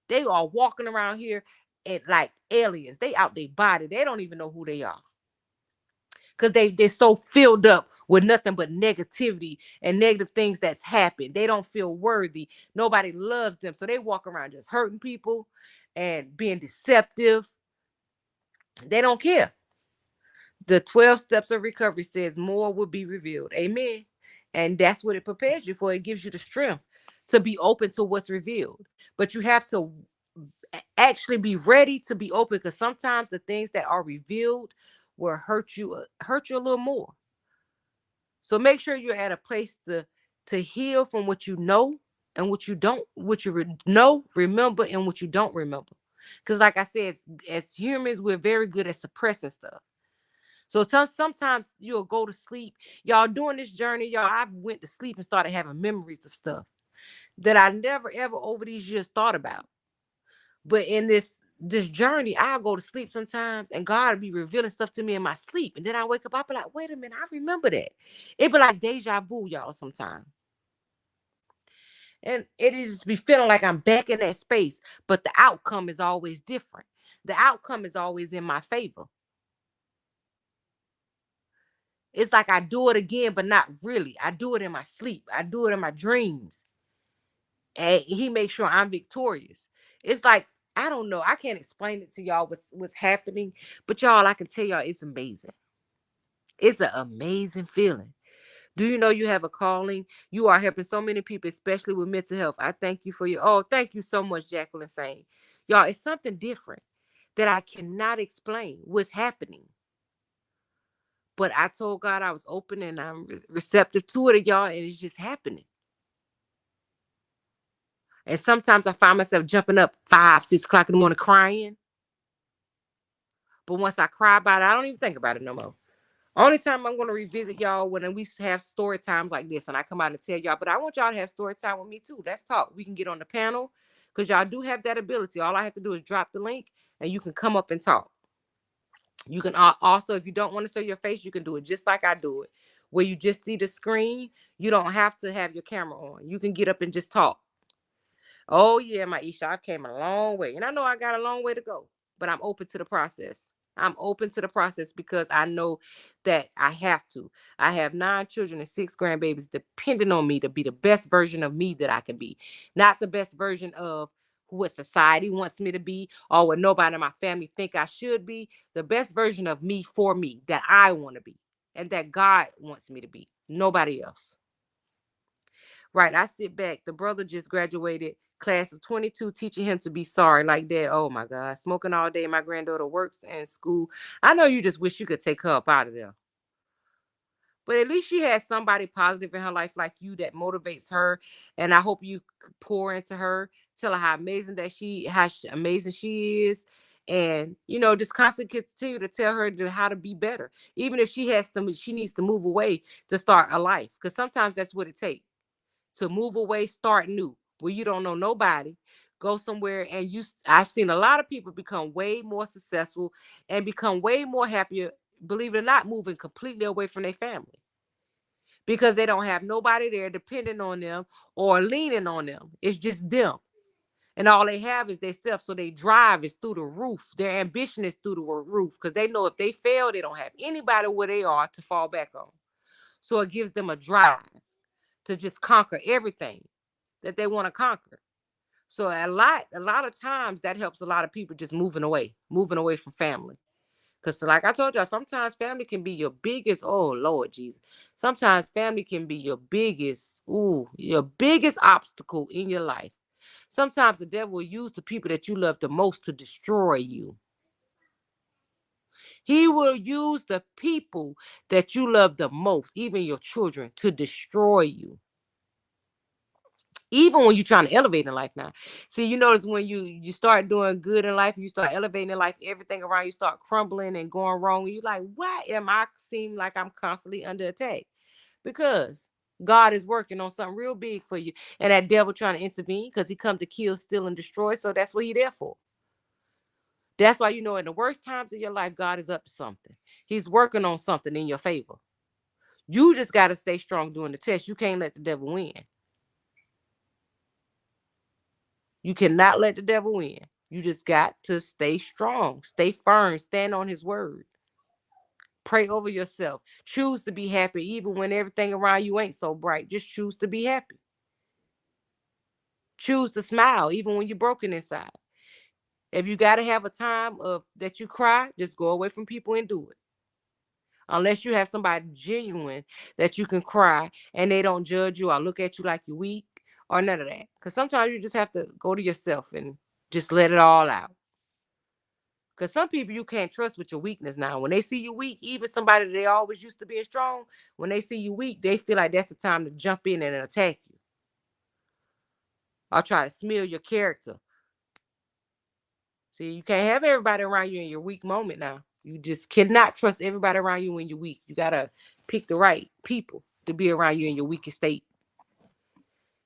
They are walking around here and like aliens. They out their body. They don't even know who they are. Because they're so filled up with nothing but negativity and negative things that's happened. They don't feel worthy. Nobody loves them. So they walk around just hurting people and being deceptive. They don't care. The 12 steps of recovery says more will be revealed. Amen. And that's what it prepares you for. It gives you the strength to be open to what's revealed. But you have to actually be ready to be open because sometimes the things that are revealed will hurt you a little more. So make sure you're at a place to heal from what you know and what you don't, what you know, remember, and what you don't remember. Because like I said, as humans, we're very good at suppressing stuff. So sometimes you'll go to sleep. Y'all doing this journey, y'all, I went to sleep and started having memories of stuff that I never ever over these years thought about. But in this journey, I'll go to sleep sometimes and God will be revealing stuff to me in my sleep. And then I wake up, I'll be like, wait a minute, I remember that. It be like deja vu, y'all, sometimes. And it is be feeling like I'm back in that space, but the outcome is always different. The outcome is always in my favor. It's like I do it again, but not really. I do it in my sleep. I do it in my dreams. And he makes sure I'm victorious. It's like, I don't know. I can't explain it to y'all what's happening, but y'all, I can tell y'all it's amazing. It's an amazing feeling. Do you know you have a calling? You are helping so many people, especially with mental health. I thank you for thank you so much, Jacqueline saying. Y'all, it's something different that I cannot explain what's happening. But I told God I was open and I'm receptive to it, y'all, and it's just happening. And sometimes I find myself jumping up 5, 6 o'clock in the morning crying. But once I cry about it, I don't even think about it no more. Only time I'm going to revisit y'all when we have story times like this and I come out and tell y'all, but I want y'all to have story time with me too. Let's talk. We can get on the panel because y'all do have that ability. All I have to do is drop the link and you can come up and talk. You can also, if you don't want to show your face, you can do it just like I do it, where you just see the screen. You don't have to have your camera on. You can get up and just talk. Oh yeah, Maisha, I came a long way. And I know I got a long way to go, but I'm open to the process. I'm open to the process because I know that I have to. I have 9 children and 6 grandbabies depending on me to be the best version of me that I can be, not the best version of what society wants me to be or what nobody in my family think I should be. The best version of me for me that I want to be and that God wants me to be. Nobody else. Right. I sit back. The brother just graduated, class of 22, teaching him to be sorry like that. Oh my God. Smoking all day. My granddaughter works in school. I know you just wish you could take her up out of there. But at least she has somebody positive in her life like you that motivates her. And I hope you pour into her, tell her how amazing amazing she is. And just constantly continue to tell her how to be better. Even if she needs to move away to start a life. Because sometimes that's what it takes to move away, start new, where you don't know nobody, go somewhere and I've seen a lot of people become way more successful and become way more happier, believe it or not, moving completely away from their family because they don't have nobody there depending on them or leaning on them. It's just them. And all they have is their self. So they drive is through the roof. Their ambition is through the roof because they know if they fail, they don't have anybody where they are to fall back on. So it gives them a drive to just conquer everything that they want to conquer. So a lot of times that helps a lot of people just moving away from family. Because like I told y'all, sometimes family can be your biggest, oh Lord Jesus. Sometimes family can be your biggest obstacle in your life. Sometimes the devil will use the people that you love the most to destroy you. He will use the people that you love the most, even your children, to destroy you. Even when you're trying to elevate in life now. See, you notice when you start doing good in life, you start elevating in life, everything around you start crumbling and going wrong. And you're like, why am I seem like I'm constantly under attack? Because God is working on something real big for you. And that devil trying to intervene because he come to kill, steal, and destroy. So that's what he there for. That's why in the worst times of your life, God is up to something. He's working on something in your favor. You just got to stay strong during the test. You can't let the devil win. You cannot let the devil win. You just got to stay strong, stay firm, stand on his word. Pray over yourself. Choose to be happy even when everything around you ain't so bright. Just choose to be happy. Choose to smile even when you're broken inside. If you got to have a time of that you cry, just go away from people and do it. Unless you have somebody genuine that you can cry and they don't judge you or look at you like you're weak or none of that. Because sometimes you just have to go to yourself and just let it all out. Because some people you can't trust with your weakness now. When they see you weak, even somebody that they always used to being strong, when they see you weak, they feel like that's the time to jump in and attack you or try to smear your character. See, you can't have everybody around you in your weak moment now. You just cannot trust everybody around you when you're weak. You got to pick the right people to be around you in your weakest state.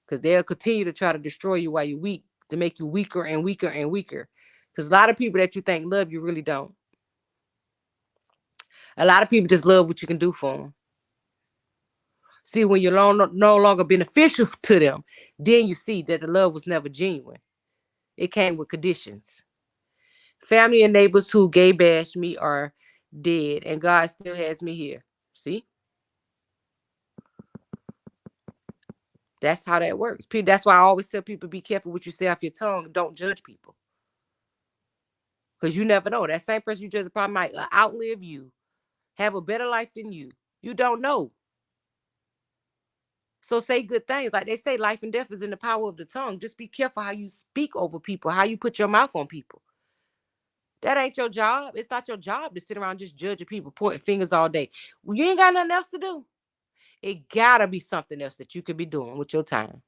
Because they'll continue to try to destroy you while you're weak, to make you weaker and weaker and weaker. Because a lot of people that you think love you really don't. A lot of people just love what you can do for them. See, when you're no longer beneficial to them, then you see that the love was never genuine. It came with conditions. Family and neighbors who gay bash me are dead, and God still has me here. See, that's how that works. That's why I always tell people be careful what you say off your tongue. Don't judge people because you never know. That same person you judge probably might outlive you, have a better life than you. You don't know. So say good things. Like they say, life and death is in the power of the tongue. Just be careful how you speak over people, how you put your mouth on people. That ain't your job. It's not your job to sit around just judging people, pointing fingers all day. Well, you ain't got nothing else to do. It gotta be something else that you could be doing with your time.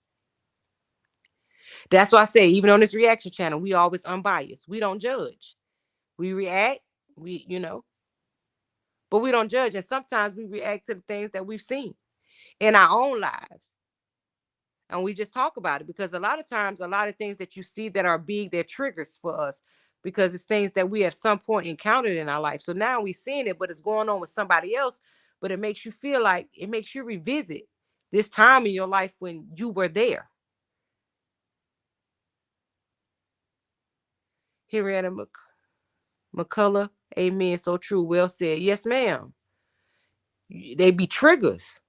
That's why I say, even on this reaction channel, we always unbiased. We don't judge. We react, but we don't judge. And sometimes we react to the things that we've seen in our own lives. And we just talk about it because a lot of times, a lot of things that you see that are big, they're triggers for us because it's things that we at some point encountered in our life. So now we're seeing it, but it's going on with somebody else. But it makes you feel like it makes you revisit this time in your life when you were there. Henrietta McCullough, amen. So true. Well said. Yes, ma'am. They be triggers.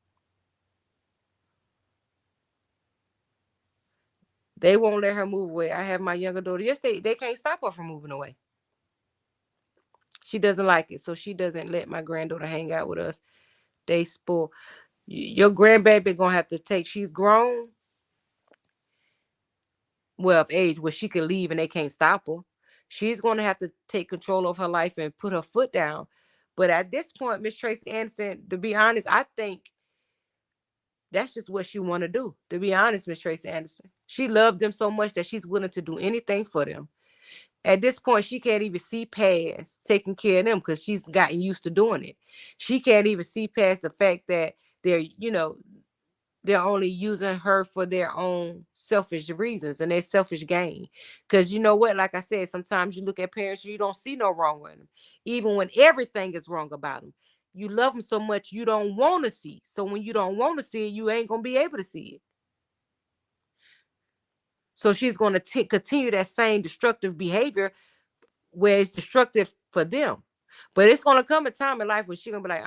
They won't let her move away. I have my younger daughter. Yes, they can't stop her from moving away. She doesn't like it, so she doesn't let my granddaughter hang out with us. They spoil. Your grandbaby gonna have to take. She's grown, well, of age where she can leave and they can't stop her. She's gonna have to take control of her life and put her foot down. But at this point, Miss Tracy Anderson, to be honest, I think that's just what she want to do. To be honest, Miss Tracy Anderson, she loved them so much that she's willing to do anything for them. At this point, she can't even see past taking care of them because she's gotten used to doing it. She can't even see past the fact that they're only using her for their own selfish reasons and their selfish gain. Because you know what? Like I said, sometimes you look at parents, you don't see no wrong with them, even when everything is wrong about them. You love them so much you don't want to see. So when you don't want to see it, you ain't gonna be able to see it. So she's gonna continue that same destructive behavior where it's destructive for them. But it's gonna come a time in life where she's gonna be like,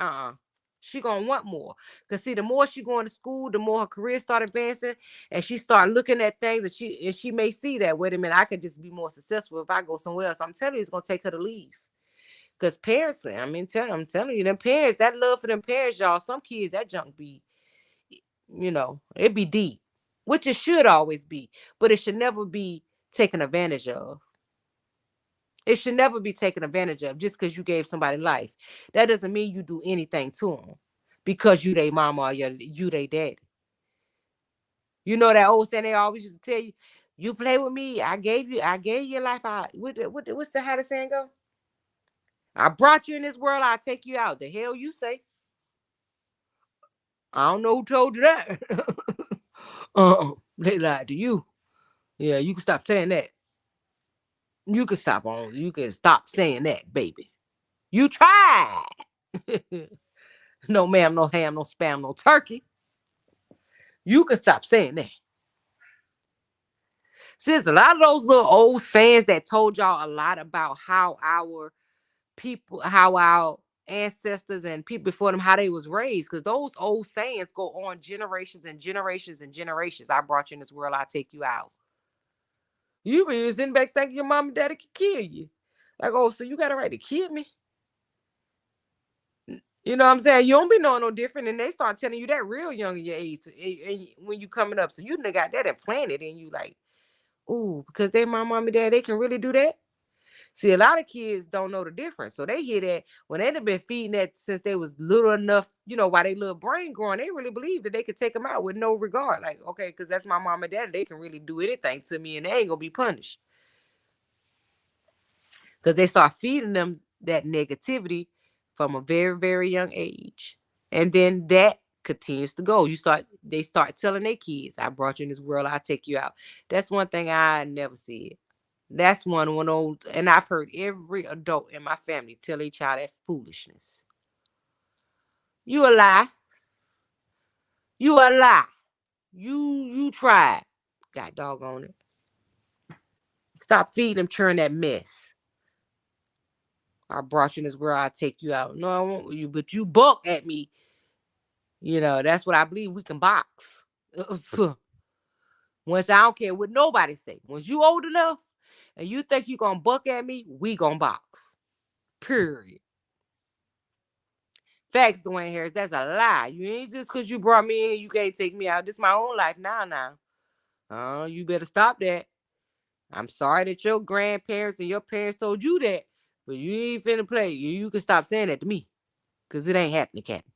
she gonna want more. Cause see, the more she going to school, the more her career start advancing, and she start looking at things that she may see that, wait a minute, I could just be more successful if I go somewhere else. I'm telling you, it's gonna take her to leave. Cause parents, I mean, I'm telling you, them parents, that love for them parents, y'all, some kids, that junk be, it be deep, which it should always be, but it should never be taken advantage of. It should never be taken advantage of just because you gave somebody life. That doesn't mean you do anything to them because you they mama or you they daddy. You know that old saying they always used to tell you, you play with me, I gave you life. What's the how the saying go? I brought you in this world, I'll take you out. The hell you say? I don't know who told you that. They lied to you. Yeah, you can stop saying that. You can stop saying that, baby. You tried. No, ma'am, no ham, no spam, no turkey. You can stop saying that. Since a lot of those little old sayings that told y'all a lot about how our people, how our ancestors and people before them, how they was raised, because those old sayings go on generations and generations and generations. I brought you in this world, I'll take you out. You be sitting back thinking your mom and daddy could kill you. Like, oh, so you got a right to kill me? You know what I'm saying? You don't be knowing no different, and they start telling you that real young in your age when you coming up. So you done got that implanted in you, like, ooh, because they my mom and dad, they can really do that. See, a lot of kids don't know the difference, so they hear that when they've been feeding that since they was little enough, while they little brain growing, they really believe that they could take them out with no regard. Like, okay, because that's my mom and dad, they can really do anything to me, and they ain't gonna be punished because they start feeding them that negativity from a very, very young age. And then that continues to go. They start telling their kids, I brought you in this world, I'll take you out. That's one thing I never said. That's one old, and I've heard every adult in my family tell each child that foolishness. You a lie. You a lie. You tried. God doggone it. Stop feeding them, churn that mess. I brought you in this world, I'll take you out. No, I won't you, but you buck at me. That's what I believe we can box. Once I don't care what nobody say. Once you old enough and you think you gonna buck at me, we gonna box. Period. Facts, Dwayne Harris. That's a lie. You ain't just because you brought me in, you can't take me out. This is my own life now. You better stop that. I'm sorry that your grandparents and your parents told you that, but you ain't finna play. You can stop saying that to me, because it ain't happening, Captain.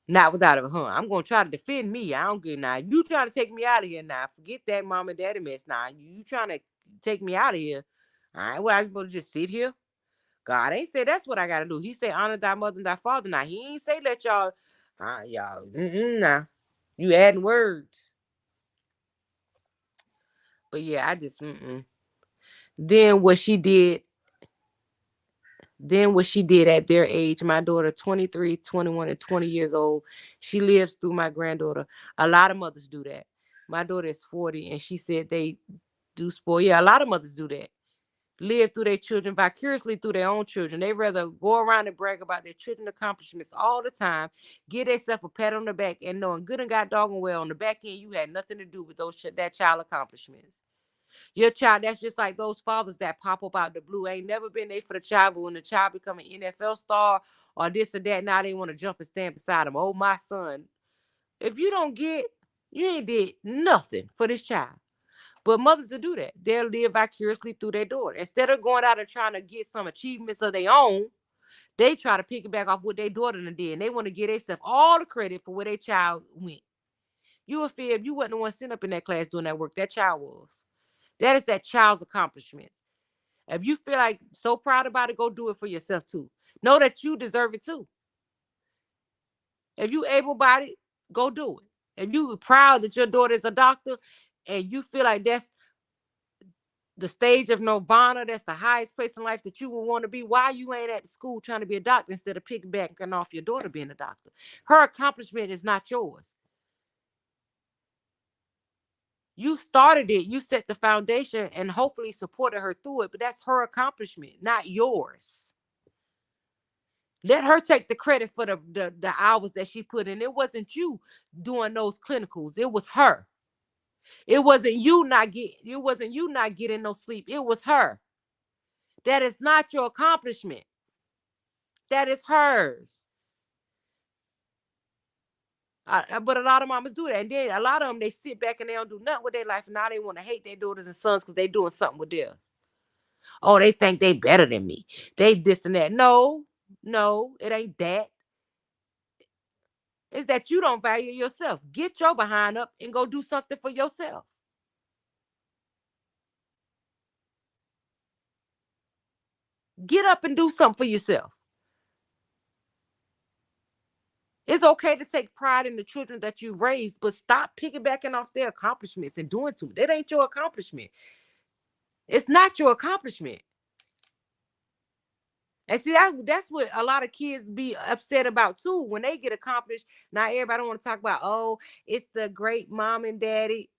Not without a I'm gonna try to defend me. I don't get now. You trying to take me out of here now. Forget that mom and daddy mess now. You trying to take me out of here. All right, well, I supposed to just sit here? God ain't say that's what I gotta do. He said honor thy mother and thy father. Now he ain't say let y'all now. You adding words. But yeah, I just Then what she did at their age, my daughter 23, 21, and 20 years old, she lives through my granddaughter. A lot of mothers do that. My daughter is 40 and she said they do spoil. Yeah, a lot of mothers do that. live through their children, vicariously through their own children. They rather go around and brag about their children's accomplishments all the time, give themselves a pat on the back, and knowing good and got dog and well on the back end, you had nothing to do with that child accomplishments. Your child, that's just like those fathers that pop up out the blue. Ain't never been there for the child, but when the child become an NFL star or this or that, now they want to jump and stand beside them. Oh, my son. If you don't get, you ain't did nothing for this child. But mothers will do that. They'll live vicariously through their daughter. Instead of going out and trying to get some achievements of their own, they try to piggyback off what their daughter done did. And they want to give themselves all the credit for where their child went. You would feel if you wasn't the one sitting up in that class doing that work, that child was. That is that child's accomplishments. If you feel like so proud about it, go do it for yourself too. Know that you deserve it too. If you able-bodied, go do it. If you proud that your daughter is a doctor and you feel like that's the stage of nirvana, that's the highest place in life that you would want to be, why you ain't at the school trying to be a doctor instead of piggybacking off your daughter being a doctor? Her accomplishment is not yours. You started it, you set the foundation and hopefully supported her through it, but that's her accomplishment, not yours. Let her take the credit for the hours that she put in. It wasn't you doing those clinicals. It was her. It wasn't you not getting no sleep. It was her. That is not your accomplishment. That is hers. But a lot of mamas do that. And then a lot of them, they sit back and they don't do nothing with their life. And now they want to hate their daughters and sons because they doing something with them. Oh, they think they better than me. They this and that. No, it ain't that. It's that you don't value yourself. Get your behind up and go do something for yourself. Get up and do something for yourself. It's okay to take pride in the children that you raised, but stop piggybacking off their accomplishments and doing too. That ain't your accomplishment. It's not your accomplishment. And see, that's what a lot of kids be upset about too. When they get accomplished, now everybody want to talk about, oh, it's the great mom and daddy.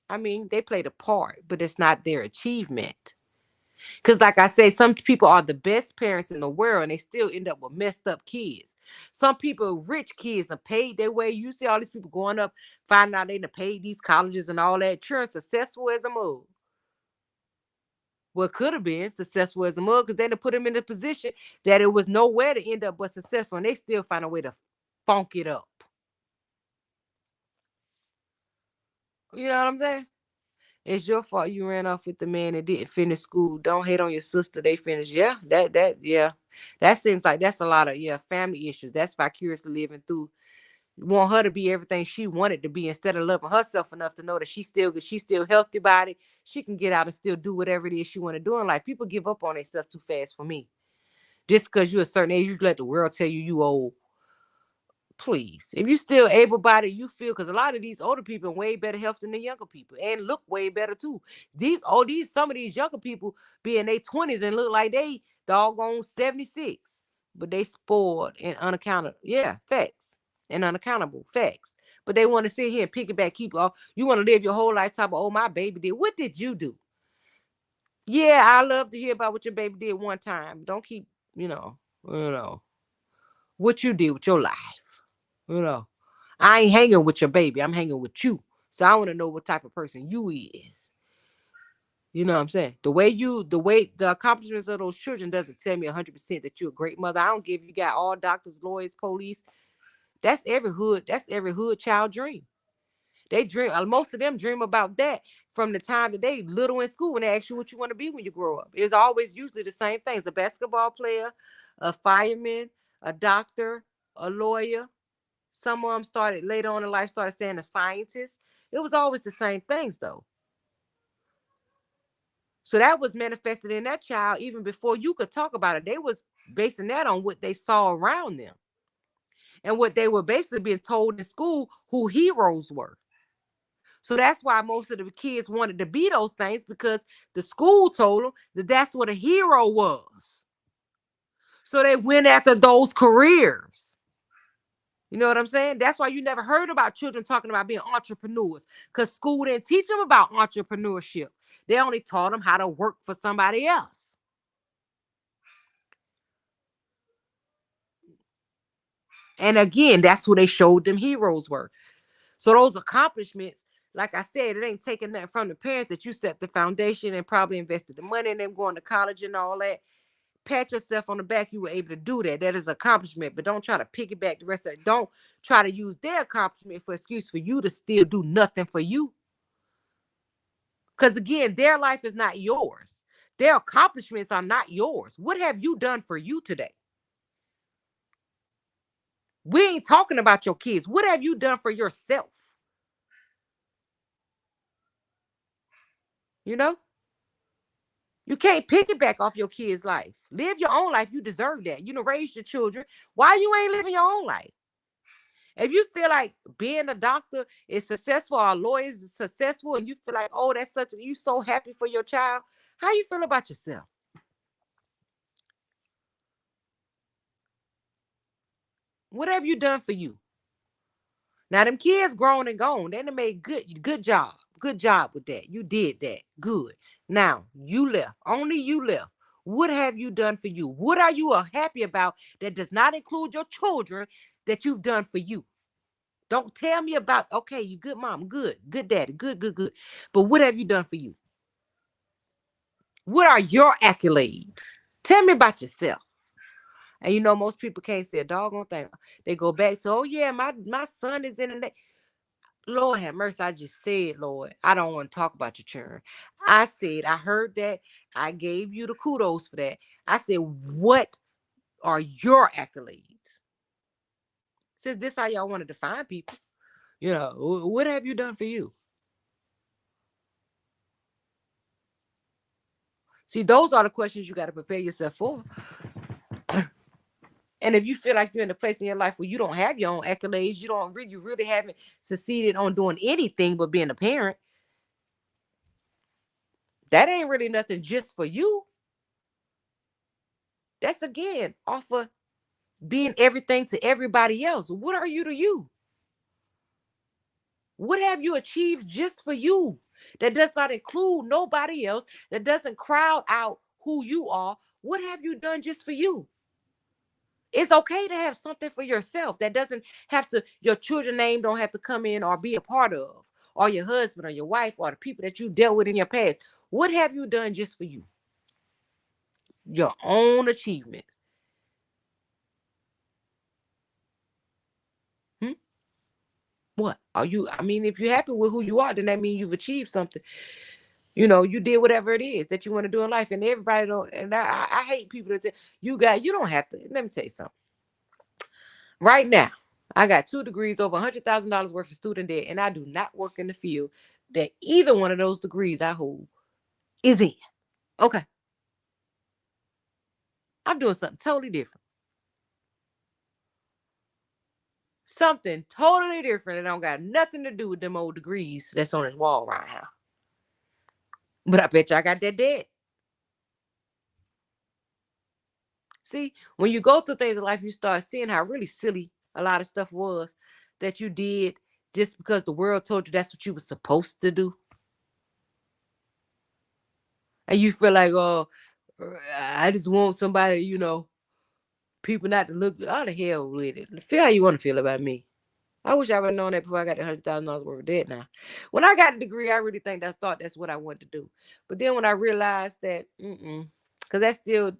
I mean, they played a part, but it's not their achievement. Because like I say, some people are the best parents in the world and they still end up with messed up kids. Some people, rich kids, have paid their way. You see all these people going up, finding out they done paid these colleges and all that. Sure, successful as a mug. What could have been successful as a mug because they done put them in the position that it was nowhere to end up but successful. And they still find a way to funk it up. You know what I'm saying? It's your fault you ran off with the man that didn't finish school. Don't hate on your sister. They finished. Yeah, yeah. That seems like that's a lot of family issues. That's vicariously living through. Want her to be everything she wanted to be instead of loving herself enough to know that she's still healthy body. She can get out and still do whatever it is she want to do in life. People give up on themselves too fast for me. Just because you're a certain age, you let the world tell you old. Please, if you still able-bodied, you feel, because a lot of these older people in way better health than the younger people and look way better too. Some of these younger people be in their 20s and look like they doggone 76, but they spoiled and unaccountable. Yeah, facts and unaccountable facts. But they want to sit here and piggyback, keep off. You want to live your whole life talking about, oh, my baby did. What did you do? Yeah, I love to hear about what your baby did one time. Don't keep, what you did with your life. I ain't hanging with your baby. I'm hanging with you. So I want to know what type of person you is. You know what I'm saying? The accomplishments of those children doesn't tell me 100% that you're a great mother. I don't give you got all doctors, lawyers, police. That's every hood child dream. They dream. Most of them dream about that from the time that they little in school when they ask you what you want to be when you grow up. It's always usually the same things: a basketball player, a fireman, a doctor, a lawyer. Some of them started later on in life, started saying a scientist. It was always the same things though. So that was manifested in that child even before you could talk about it. They was basing that on what they saw around them and what they were basically being told in school who heroes were. So that's why most of the kids wanted to be those things, because the school told them that that's what a hero was. So they went after those careers. You know what I'm saying? That's why you never heard about children talking about being entrepreneurs, because school didn't teach them about entrepreneurship. They only taught them how to work for somebody else. And again, that's who they showed them heroes were. So those accomplishments, like I said, it ain't taking that from the parents that you set the foundation and probably invested the money in them going to college and all that. Pat yourself on the back. You were able to do that. That is an accomplishment. But don't try to piggyback the rest of it. Don't try to use their accomplishment for excuse for you to still do nothing for you. Because again, their life is not yours. Their accomplishments are not yours. What have you done for you today? We ain't talking about your kids. What have you done for yourself? You know? You can't piggyback off your kids' life. Live your own life. You deserve that. You know, raise your children. Why you ain't living your own life? If you feel like being a doctor is successful or a lawyer is successful, and you feel like, oh, that's such you so happy for your child, how you feel about yourself? What have you done for you? Now them kids grown and gone. They done made good job. Good job with that. You did that. Good. Now you left. Only you left. What have you done for you? What are you happy about that does not include your children that you've done for you? Don't tell me about, okay, you good mom, good daddy, good. But what have you done for you? What are your accolades? Tell me about yourself. And you know, most people can't say a doggone thing. They go back to, oh yeah, my son is in the Lord have mercy. I just said, Lord, I don't want to talk about your children. I said, I heard that. I gave you the kudos for that. I said, what are your accolades? Since this how y'all want to define people, you know, what have you done for you? See, those are the questions you got to prepare yourself for. And if you feel like you're in a place in your life where you don't have your own accolades, you really haven't succeeded on doing anything but being a parent, that ain't really nothing just for you. That's again off of being everything to everybody else. What are you to you? What have you achieved just for you? That does not include nobody else, that doesn't crowd out who you are. What have you done just for you? It's okay to have something for yourself that doesn't have to, your children's name don't have to come in or be a part of, or your husband or your wife or the people that you dealt with in your past. What have you done just for you? Your own achievement. Hmm? What are you? I mean, if you're happy with who you are, then that means you've achieved something. You know, you did whatever it is that you want to do in life, and everybody don't. And I hate people that say you don't have to. Let me tell you something. Right now, I got 2 degrees, over $100,000 worth of student debt, and I do not work in the field that either one of those degrees I hold is in. Okay, I'm doing something totally different. Something totally different that don't got nothing to do with them old degrees that's on his wall right now. But I bet you I got that debt. See, when you go through things in life, you start seeing how really silly a lot of stuff was that you did just because the world told you that's what you were supposed to do. And you feel like, oh, I just want somebody, people not to look out of hell with it. Feel how you want to feel about me. I wish I would have known that before I got the $100,000 worth of debt now. When I got a degree, I really thought that's what I wanted to do. But then when I realized that, because that still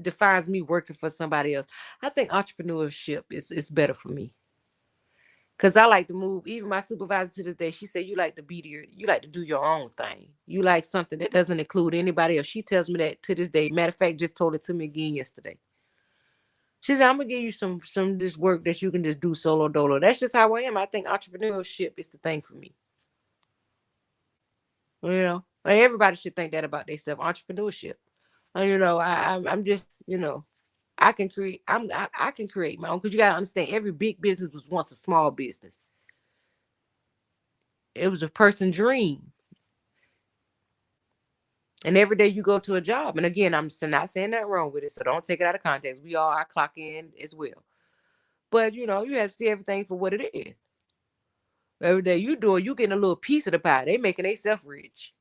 defines me working for somebody else, I think entrepreneurship is better for me. Cause I like to move. Even my supervisor to this day, she said, you like to do your own thing. You like something that doesn't include anybody else. She tells me that to this day. Matter of fact, just told it to me again yesterday. She said, I'm gonna give you some of this work that you can just do solo dolo. That's just how I am. I think entrepreneurship is the thing for me. Everybody should think that about themselves. Entrepreneurship. And I'm just, I can create. I can create my own, because you gotta understand, every big business was once a small business. It was a person's dream. And every day you go to a job, and again, I'm not saying that wrong with it, so don't take it out of context. We all are clock in as well. But you know, you have to see everything for what it is. Every day you do it, you getting a little piece of the pie. They making themselves rich.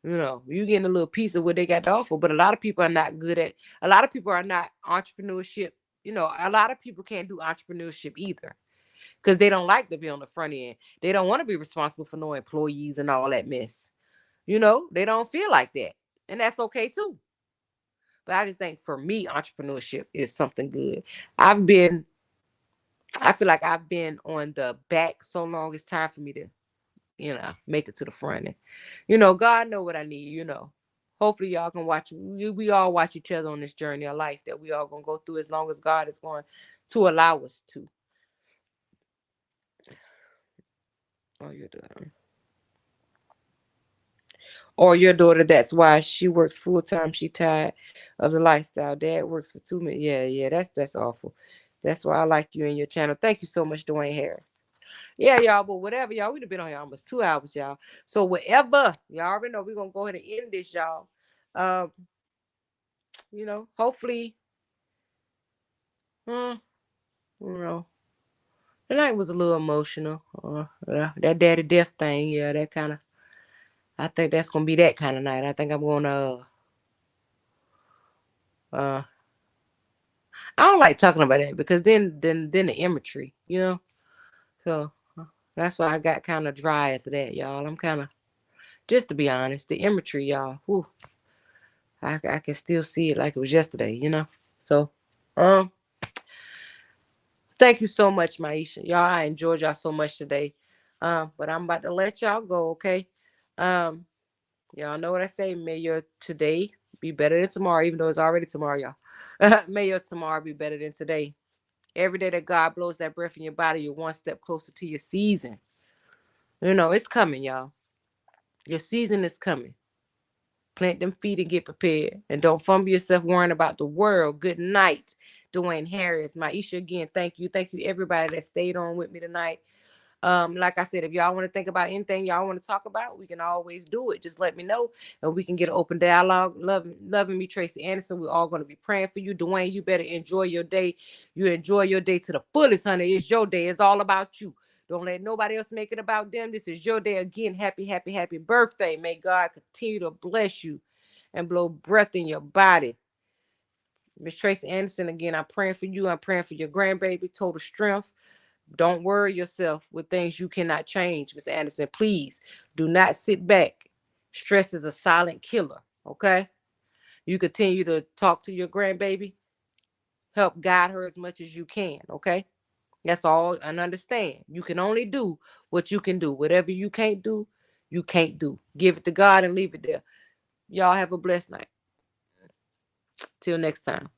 You know, you getting a little piece of what they got to offer. But a lot of people are not good at. A lot of people are not entrepreneurship. You know, a lot of people can't do entrepreneurship either because they don't like to be on the front end. They don't want to be responsible for no employees and all that mess. You know, they don't feel like that, and that's okay too. But I just think for me, entrepreneurship is something good. I've been, I feel like I've been on the back so long. It's time for me to, you know, make it to the front. And, you know, God know what I need. You know, hopefully y'all can watch. We all watch each other on this journey of life that we all gonna go through as long as God is going to allow us to. Oh, you're done. Or your daughter, that's why she works full time. She tired of the lifestyle. Dad works for 2 minutes. Yeah, yeah, that's awful. That's why I like you and your channel. Thank you so much, Dwayne Harris. Yeah, y'all, but whatever, y'all, we've been on here almost 2 hours, y'all. So whatever, y'all already know we're gonna go ahead and end this, y'all. Um, you know, hopefully, you know, the night was a little emotional. That daddy death thing, yeah, that kind of. I think that's gonna be that kind of night. I think I'm gonna uh I don't like talking about that because then the imagery, you know. So that's why I got kind of dry after that, y'all. I'm kind of just to be honest, the imagery, y'all. Whew, I can still see it like it was yesterday, you know. So, um, thank you so much, Maisha. Y'all, I enjoyed y'all so much today. But I'm about to let y'all go, okay? Um, y'all know what I say. May your today be better than tomorrow, even though it's already tomorrow, y'all. May your tomorrow be better than today. Every day that God blows that breath in your body, you're one step closer to your season. You know, it's coming, y'all. Your season is coming. Plant them feet and get prepared. And don't fumble yourself worrying about the world. Good night, Dwayne Harris. Maisha, again, thank you. Thank you, everybody that stayed on with me tonight. Like I said, if y'all want to think about anything y'all want to talk about, we can always do it. Just let me know and we can get an open dialogue. Loving me, Tracy Anderson. We're all going to be praying for you. Dwayne, you better enjoy your day. You enjoy your day to the fullest, honey. It's your day. It's all about you. Don't let nobody else make it about them. This is your day. Again, happy, happy, happy birthday. May God continue to bless you and blow breath in your body. Miss Tracy Anderson, again, I'm praying for you. I'm praying for your grandbaby, total strength. Don't worry yourself with things you cannot change, Miss Anderson. Please do not sit back. Stress is a silent killer, okay? You continue to talk to your grandbaby, help guide her as much as you can, okay? That's all, and understand. You can only do what you can do. Whatever you can't do, you can't do. Give it to God and leave it there. Y'all have a blessed night. Till next time.